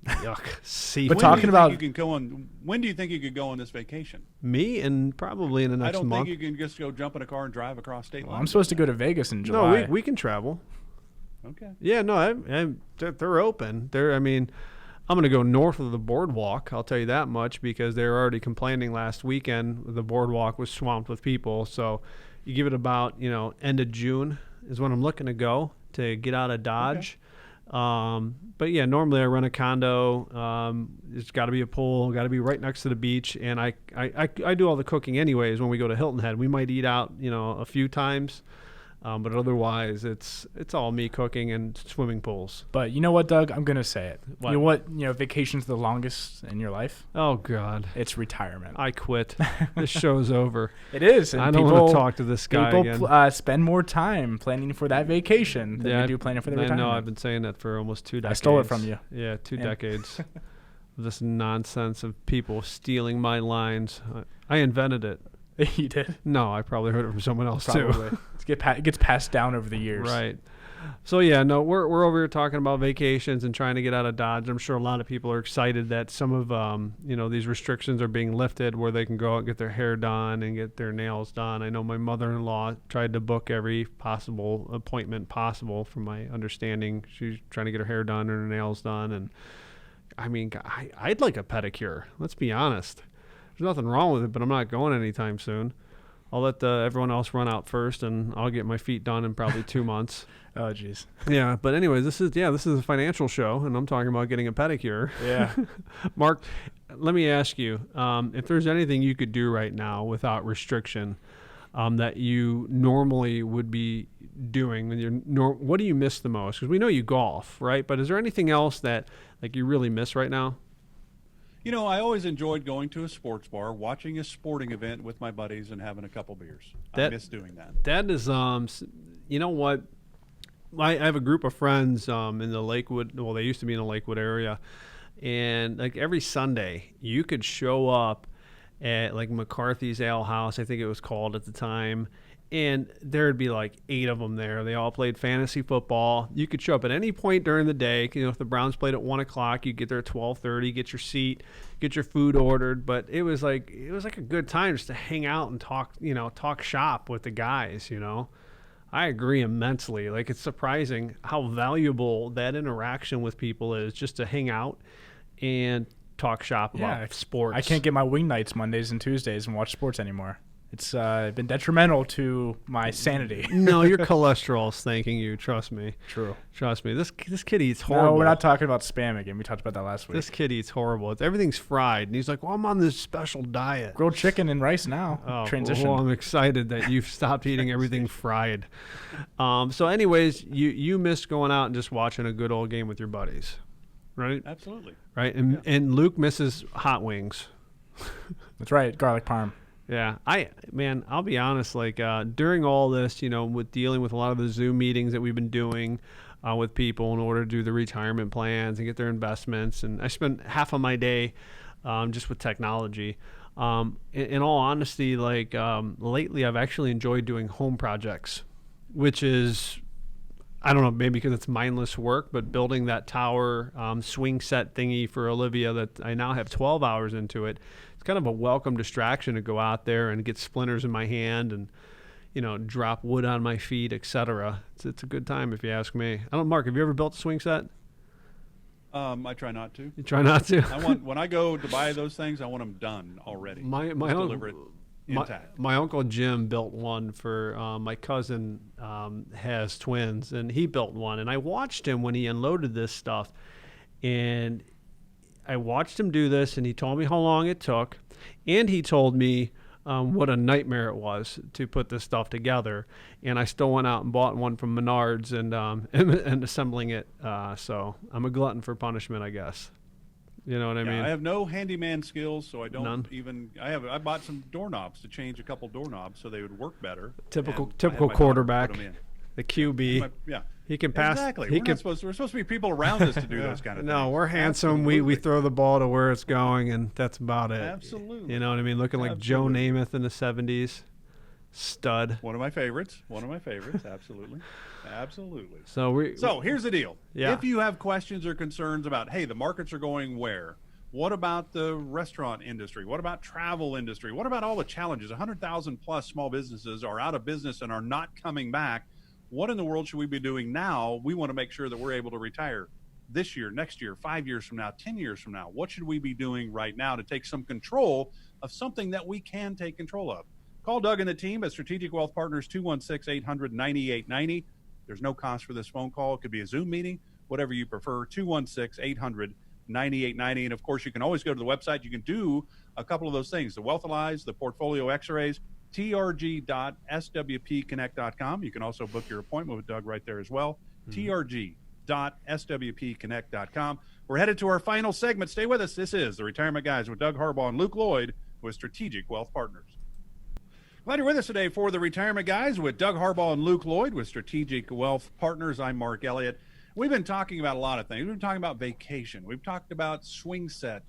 Speaker 2: Yuck. Seafood.
Speaker 3: But talking about
Speaker 1: you can go on. When do you think you could go on this vacation?
Speaker 2: Me and probably in the next
Speaker 1: I don't
Speaker 2: month.
Speaker 1: think you can just go jump in a car and drive across state lines.
Speaker 3: I'm supposed to go to Vegas in July.
Speaker 2: No, we can travel.
Speaker 1: Okay.
Speaker 2: Yeah, no, they're open. I'm going to go north of the boardwalk. I'll tell you that much because they were already complaining last weekend. The boardwalk was swamped with people. So you give it about end of June is when I'm looking to go to get out of Dodge. Okay. But yeah, normally I run a condo. It's got to be a pool, got to be right next to the beach, and I do all the cooking anyways. When we go to Hilton Head, we might eat out, a few times, but otherwise it's all me cooking and swimming pools.
Speaker 3: But you know what, Doug? I'm gonna say it.
Speaker 2: What?
Speaker 3: You know what? Vacation's the longest in your life.
Speaker 2: Oh God,
Speaker 3: it's retirement.
Speaker 2: I quit. This show's over.
Speaker 3: It is. And
Speaker 2: I don't want to talk to this guy again.
Speaker 3: People spend more time planning for that vacation than they do planning for the retirement.
Speaker 2: I know. I've been saying that for almost 2 decades.
Speaker 3: I stole it from you.
Speaker 2: Yeah, 2 decades. This nonsense of people stealing my lines. I invented it.
Speaker 3: You did?
Speaker 2: No, I probably heard it from someone else too.
Speaker 3: It gets passed down over the years.
Speaker 2: Right. So yeah, no, we're over here talking about vacations and trying to get out of Dodge. I'm sure a lot of people are excited that some of these restrictions are being lifted, where they can go out and get their hair done and get their nails done. I know my mother-in-law tried to book every possible appointment possible. From my understanding, she's trying to get her hair done and her nails done. And I mean, I'd like a pedicure. Let's be honest. There's nothing wrong with it, but I'm not going anytime soon. I'll let everyone else run out first, and I'll get my feet done in probably 2 months.
Speaker 3: Oh, jeez.
Speaker 2: Yeah, but anyways, this is a financial show, and I'm talking about getting a pedicure.
Speaker 3: Yeah.
Speaker 2: Mark, let me ask you, if there's anything you could do right now without restriction that you normally would be doing, what do you miss the most? Because we know you golf, right? But is there anything else that you really miss right now?
Speaker 1: I always enjoyed going to a sports bar, watching a sporting event with my buddies, and having a couple beers. I miss doing that.
Speaker 2: That is, you know what? I have a group of friends in the Lakewood. Well, they used to be in the Lakewood area, and every Sunday you could show up at McCarthy's Ale House, I think it was called at the time. And there'd be 8 of them there. They all played fantasy football. You could show up at any point during the day. If the Browns played at 1 o'clock, you'd get there at 12:30, get your seat, get your food ordered. But it was a good time just to hang out and talk shop with the guys. I agree immensely. It's surprising how valuable that interaction with people is, just to hang out and talk shop about sports.
Speaker 3: I can't get my wing nights Mondays and Tuesdays and watch sports anymore. It's been detrimental to my sanity.
Speaker 2: No, your cholesterol's thanking you. Trust me.
Speaker 3: True.
Speaker 2: Trust me. This kid eats horrible.
Speaker 3: No, we're not talking about Spam again. We talked about that last week.
Speaker 2: This kid eats horrible. Everything's fried. And he's like, well, I'm on this special diet.
Speaker 3: Grilled chicken and rice now.
Speaker 2: Oh,
Speaker 3: transition.
Speaker 2: Well, I'm excited that you've stopped eating everything fried. So anyways, you missed going out and just watching a good old game with your buddies, right?
Speaker 1: Absolutely.
Speaker 2: Right. And Luke misses hot wings.
Speaker 3: That's right. Garlic parm.
Speaker 2: Yeah, I'll be honest, during all this, with dealing with a lot of the Zoom meetings that we've been doing with people in order to do the retirement plans and get their investments, and I spent half of my day just with technology. In all honesty, lately I've actually enjoyed doing home projects, which is, I don't know, maybe because it's mindless work, but building that tower swing set thingy for Olivia that I now have 12 hours into it. It's kind of a welcome distraction to go out there and get splinters in my hand and, drop wood on my feet, etc. It's a good time if you ask me. I don't know, Mark, have you ever built a swing set?
Speaker 1: I try not to.
Speaker 2: You try not to?
Speaker 1: When I go to buy those things, I want them done already. Deliver it intact.
Speaker 2: My Uncle Jim built one for my cousin has twins, and he built one. And I watched him when he unloaded this stuff, and I watched him do this, and he told me how long it took, and he told me what a nightmare it was to put this stuff together. And I still went out and bought one from Menards and and assembling it. So I'm a glutton for punishment, I guess. You know what I mean?
Speaker 1: I have no handyman skills, so I don't
Speaker 2: None?
Speaker 1: even. I bought some doorknobs to change a couple doorknobs so they would work better.
Speaker 2: Typical
Speaker 1: and I had my daughter
Speaker 2: quarterback,
Speaker 1: put 'em in.
Speaker 2: the QB.
Speaker 1: Yeah.
Speaker 2: He can pass.
Speaker 1: Exactly.
Speaker 2: He
Speaker 1: We're
Speaker 2: can.
Speaker 1: supposed to be people around us to do those kind of things.
Speaker 2: No, we're handsome. We
Speaker 1: Absolutely.
Speaker 2: throw the ball to where it's going, and that's about it.
Speaker 1: Absolutely.
Speaker 2: You know what I mean? Looking like Joe
Speaker 1: Absolutely.
Speaker 2: Namath in the 70s. Stud.
Speaker 1: One of my favorites. Absolutely. Absolutely.
Speaker 2: So
Speaker 1: Here's the deal.
Speaker 2: Yeah.
Speaker 1: If you have questions or concerns about, hey, the markets are going where? What about the restaurant industry? What about travel industry? What about all the challenges? 100,000 plus small businesses are out of business and are not coming back. What in the world should we be doing now? We want to make sure that we're able to retire this year, next year, 5 years from now, 10 years from now. What should we be doing right now to take some control of something that we can take control of? Call Doug and the team at Strategic Wealth Partners, 216-800-9890. There's no cost for this phone call. It could be a Zoom meeting, whatever you prefer, 216-800-9890. And of course, you can always go to the website. You can do a couple of those things, the Wealth Analyze, the Portfolio X-rays, trg.swpconnect.com. You can also book your appointment with Doug right there as well, trg.swpconnect.com. We're headed to our final segment. Stay with us. This is The Retirement Guys with Doug Harbaugh and Luke Lloyd with Strategic Wealth Partners. Glad you're with us today for The Retirement Guys with Doug Harbaugh and Luke Lloyd with Strategic Wealth Partners. I'm Mark Elliot. We've been talking about a lot of things. We've been talking about vacation. We've talked about swing set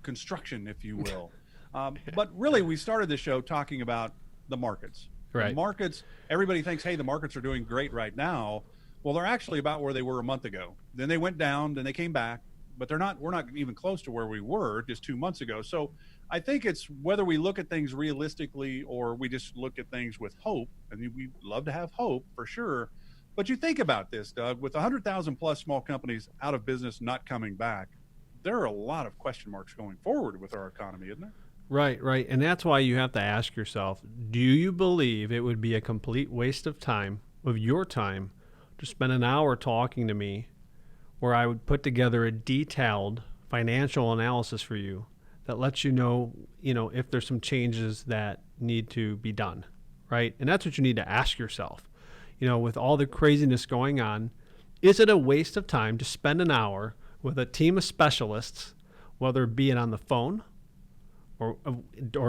Speaker 1: construction, if you will. But really, we started the show talking about the markets.
Speaker 2: Right.
Speaker 1: The markets, everybody thinks, hey, the markets are doing great right now. Well, they're actually about where they were a month ago. Then they went down, then they came back, but we're not even close to where we were just 2 months ago. So I think it's whether we look at things realistically or we just look at things with hope. I mean, we love to have hope for sure. But you think about this, Doug, with 100,000 plus small companies out of business, not coming back, there are a lot of question marks going forward with our economy, isn't there?
Speaker 2: Right. And that's why you have to ask yourself, do you believe it would be a complete waste of time, of your time, to spend an hour talking to me where I would put together a detailed financial analysis for you that lets you know, if there's some changes that need to be done, right? And that's what you need to ask yourself. With all the craziness going on, is it a waste of time to spend an hour with a team of specialists, whether it be on the phone or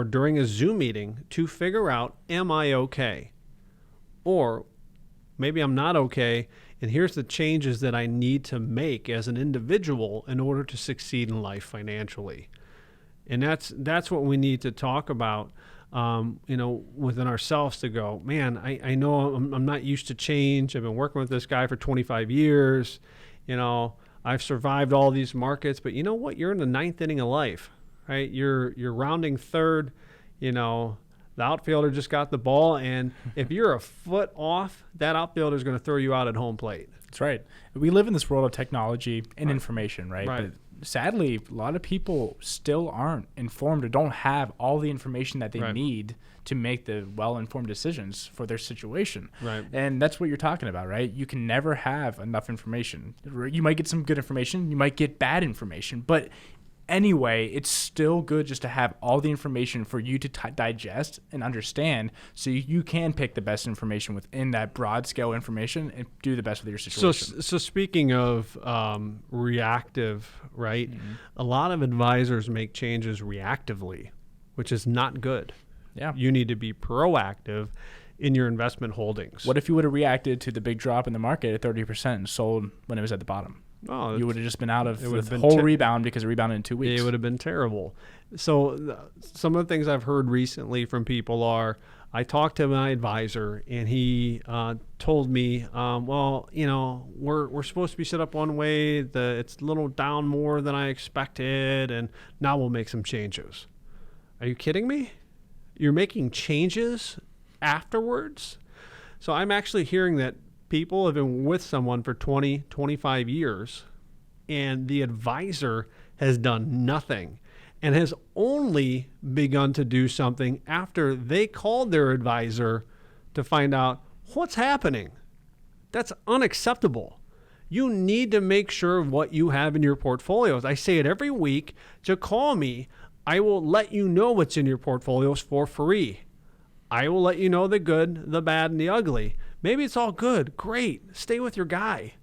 Speaker 2: during a Zoom meeting, to figure out, am I okay? Or maybe I'm not okay, and here's the changes that I need to make as an individual in order to succeed in life financially. And that's what we need to talk about, within ourselves, to go, man, I know I'm not used to change. I've been working with this guy for 25 years. I've survived all these markets, but you know what? You're in the ninth inning of life, right? You're rounding third. The outfielder just got the ball, and if you're a foot off, that outfielder is going to throw you out at home plate.
Speaker 3: That's right. We live in this world of technology and information, right?
Speaker 2: Right.
Speaker 3: But sadly, a lot of people still aren't informed or don't have all the information that they
Speaker 2: Right.
Speaker 3: need to make the well-informed decisions for their situation.
Speaker 2: Right.
Speaker 3: And that's what you're talking about, right? You can never have enough information. You might get some good information, you might get bad information, but anyway, it's still good just to have all the information for you to digest and understand, so you can pick the best information within that broad scale information and do the best with your situation.
Speaker 2: So speaking of reactive, right? Mm-hmm. A lot of advisors make changes reactively, which is not good.
Speaker 3: Yeah.
Speaker 2: You need to be proactive in your investment holdings.
Speaker 3: What if you would have reacted to the big drop in the market at 30% and sold when it was at the bottom?
Speaker 2: Oh,
Speaker 3: You would have just been out of
Speaker 2: would have
Speaker 3: the
Speaker 2: been
Speaker 3: whole rebound because it rebounded in 2 weeks.
Speaker 2: It would have been terrible. So some of the things I've heard recently from people are, I talked to my advisor and he told me, we're supposed to be set up one way. It's a little down more than I expected, and now we'll make some changes. Are you kidding me? You're making changes afterwards? So I'm actually hearing that people have been with someone for 20, 25 years, and the advisor has done nothing and has only begun to do something after they called their advisor to find out what's happening. That's unacceptable. You need to make sure of what you have in your portfolios. I say it every week to call me. I will let you know what's in your portfolios for free. I will let you know the good, the bad, and the ugly. Maybe it's all good. Great. Stay with your guy.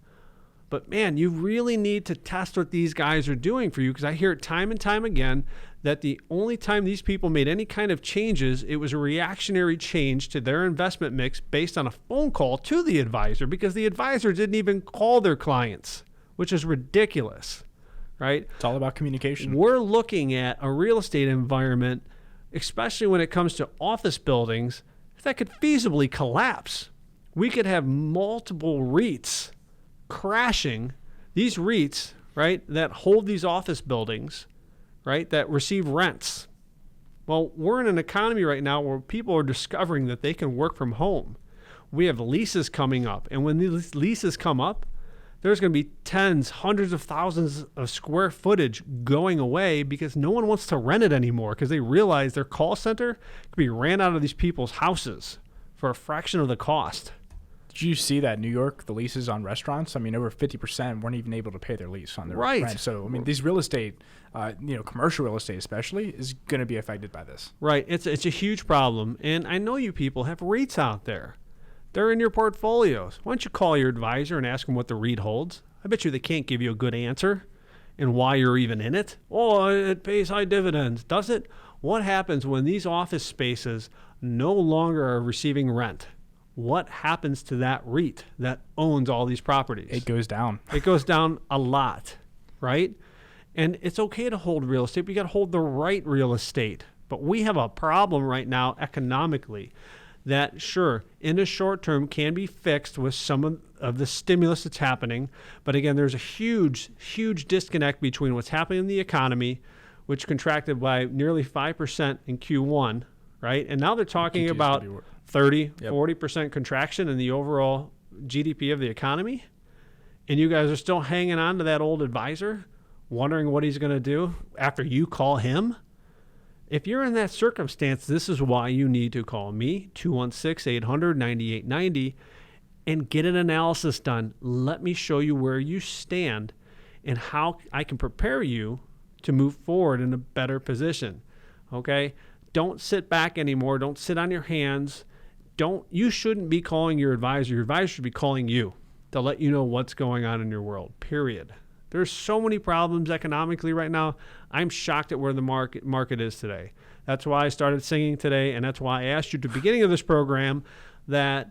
Speaker 2: But man, you really need to test what these guys are doing for you, because I hear it time and time again that the only time these people made any kind of changes, it was a reactionary change to their investment mix based on a phone call to the advisor, because the advisor didn't even call their clients, which is ridiculous, right?
Speaker 3: It's all about communication.
Speaker 2: We're looking at a real estate environment, especially when it comes to office buildings, that could feasibly collapse. We could have multiple REITs crashing, these REITs, right, that hold these office buildings, right, that receive rents. Well, we're in an economy right now where people are discovering that they can work from home. We have leases coming up, and when these leases come up, there's going to be tens, hundreds of thousands of square footage going away because no one wants to rent it anymore, because they realize their call center could be ran out of these people's houses for a fraction of the cost.
Speaker 3: Did you see that New York, the leases on restaurants? I mean, over 50% weren't even able to pay their lease on their rent. So, I mean, these real estate, commercial real estate especially, is going to be affected by this.
Speaker 2: Right. It's a huge problem. And I know you people have REITs out there. They're in your portfolios. Why don't you call your advisor and ask them what the REIT holds? I bet you they can't give you a good answer and why you're even in it. Oh, it pays high dividends. Does it? What happens when these office spaces no longer are receiving rent? What happens to that REIT that owns all these properties?
Speaker 3: It goes down.
Speaker 2: It goes down a lot, right? And it's okay to hold real estate, but you got to hold the right real estate. But we have a problem right now economically that, sure, in the short term can be fixed with some of the stimulus that's happening. But again, there's a huge, huge disconnect between what's happening in the economy, which contracted by nearly 5% in Q1, right? And now they're talking about 30, 40% contraction in the overall GDP of the economy. And you guys are still hanging on to that old advisor, wondering what he's going to do after you call him. If you're in that circumstance, this is why you need to call me, 216-800-9890, and get an analysis done. Let me show you where you stand and how I can prepare you to move forward in a better position. Okay? Don't sit back anymore. Don't sit on your hands. You shouldn't be calling your advisor. Your advisor should be calling you to let you know what's going on in your world, period. There's so many problems economically right now. I'm shocked at where the market is today. That's why I started singing today, and that's why I asked you at the beginning of this program that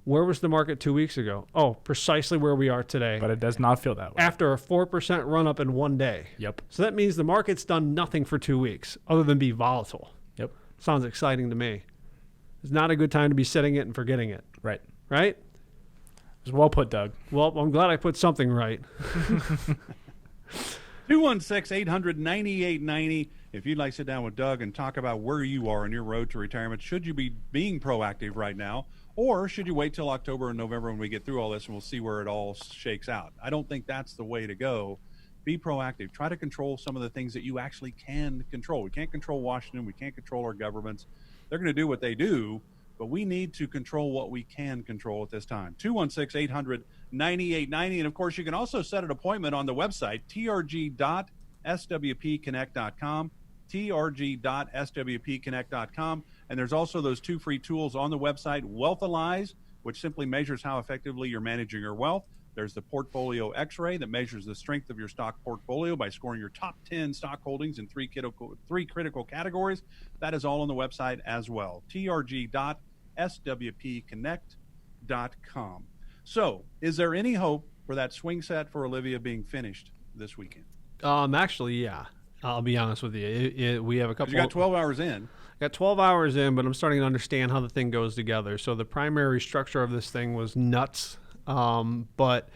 Speaker 2: where was the market 2 weeks ago? Oh, precisely where we are today.
Speaker 3: But it does not feel that way.
Speaker 2: After a 4% run up in one day.
Speaker 3: Yep.
Speaker 2: So that means the market's done nothing for 2 weeks other than be volatile.
Speaker 3: Yep.
Speaker 2: Sounds exciting to me. It's not a good time to be setting it and forgetting it.
Speaker 3: Right.
Speaker 2: Right?
Speaker 3: It was well put, Doug.
Speaker 2: Well, I'm glad I put something right.
Speaker 1: 216-800-9890. If you'd like to sit down with Doug and talk about where you are on your road to retirement, should you be being proactive right now, or should you wait till October and November when we get through all this and we'll see where it all shakes out? I don't think that's the way to go. Be proactive. Try to control some of the things that you actually can control. We can't control Washington. We can't control our governments. They're going to do what they do, but we need to control what we can control at this time. 216-800-9890. And, of course, you can also set an appointment on the website, trg.swpconnect.com, trg.swpconnect.com. And there's also those two free tools on the website, Wealthalyze, which simply measures how effectively you're managing your wealth. There's the Portfolio X-Ray that measures the strength of your stock portfolio by scoring your top 10 stock holdings in three critical categories. That is all on the website as well, trg.swpconnect.com. So, is there any hope for that swing set for Olivia being finished this weekend?
Speaker 2: Actually, yeah. I'll be honest with you. We have a couple.
Speaker 1: You got 12 hours in.
Speaker 2: Got 12 hours in, but I'm starting to understand how the thing goes together. So the primary structure of this thing was nuts. But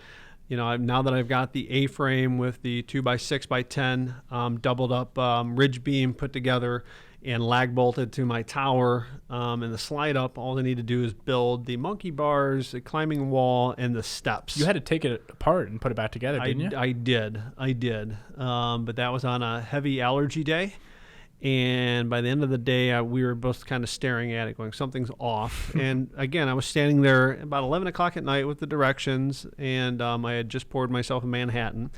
Speaker 2: now that I've got the A-frame with the 2x6x10 doubled up ridge beam put together and lag bolted to my tower and the slide up, all I need to do is build the monkey bars, the climbing wall, and the steps.
Speaker 3: You had to take it apart and put it back together, didn't you?
Speaker 2: I did. But that was on a heavy allergy day. And by the end of the day, we were both kind of staring at it going, something's off. And again, I was standing there about 11 o'clock at night with the directions, and I had just poured myself a Manhattan.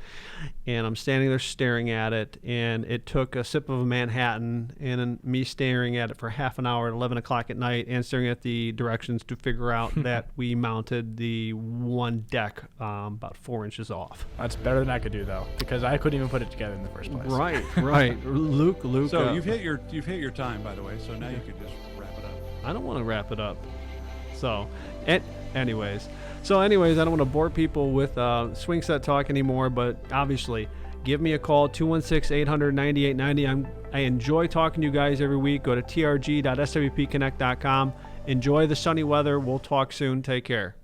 Speaker 2: And I'm standing there staring at it, and it took a sip of a Manhattan and then me staring at it for half an hour at 11 o'clock at night and staring at the directions to figure out that we mounted the one deck about 4 inches off.
Speaker 3: That's better than I could do, though, because I couldn't even put it together in the first place.
Speaker 2: Right. Luke.
Speaker 1: So you've hit your time, by the way. So now you can just wrap it up.
Speaker 2: I don't want to wrap it up. So, anyways, I don't want to bore people with swing set talk anymore. But obviously, give me a call, 216-800-9890. I enjoy talking to you guys every week. Go to trg.swpconnect.com. Enjoy the sunny weather. We'll talk soon. Take care.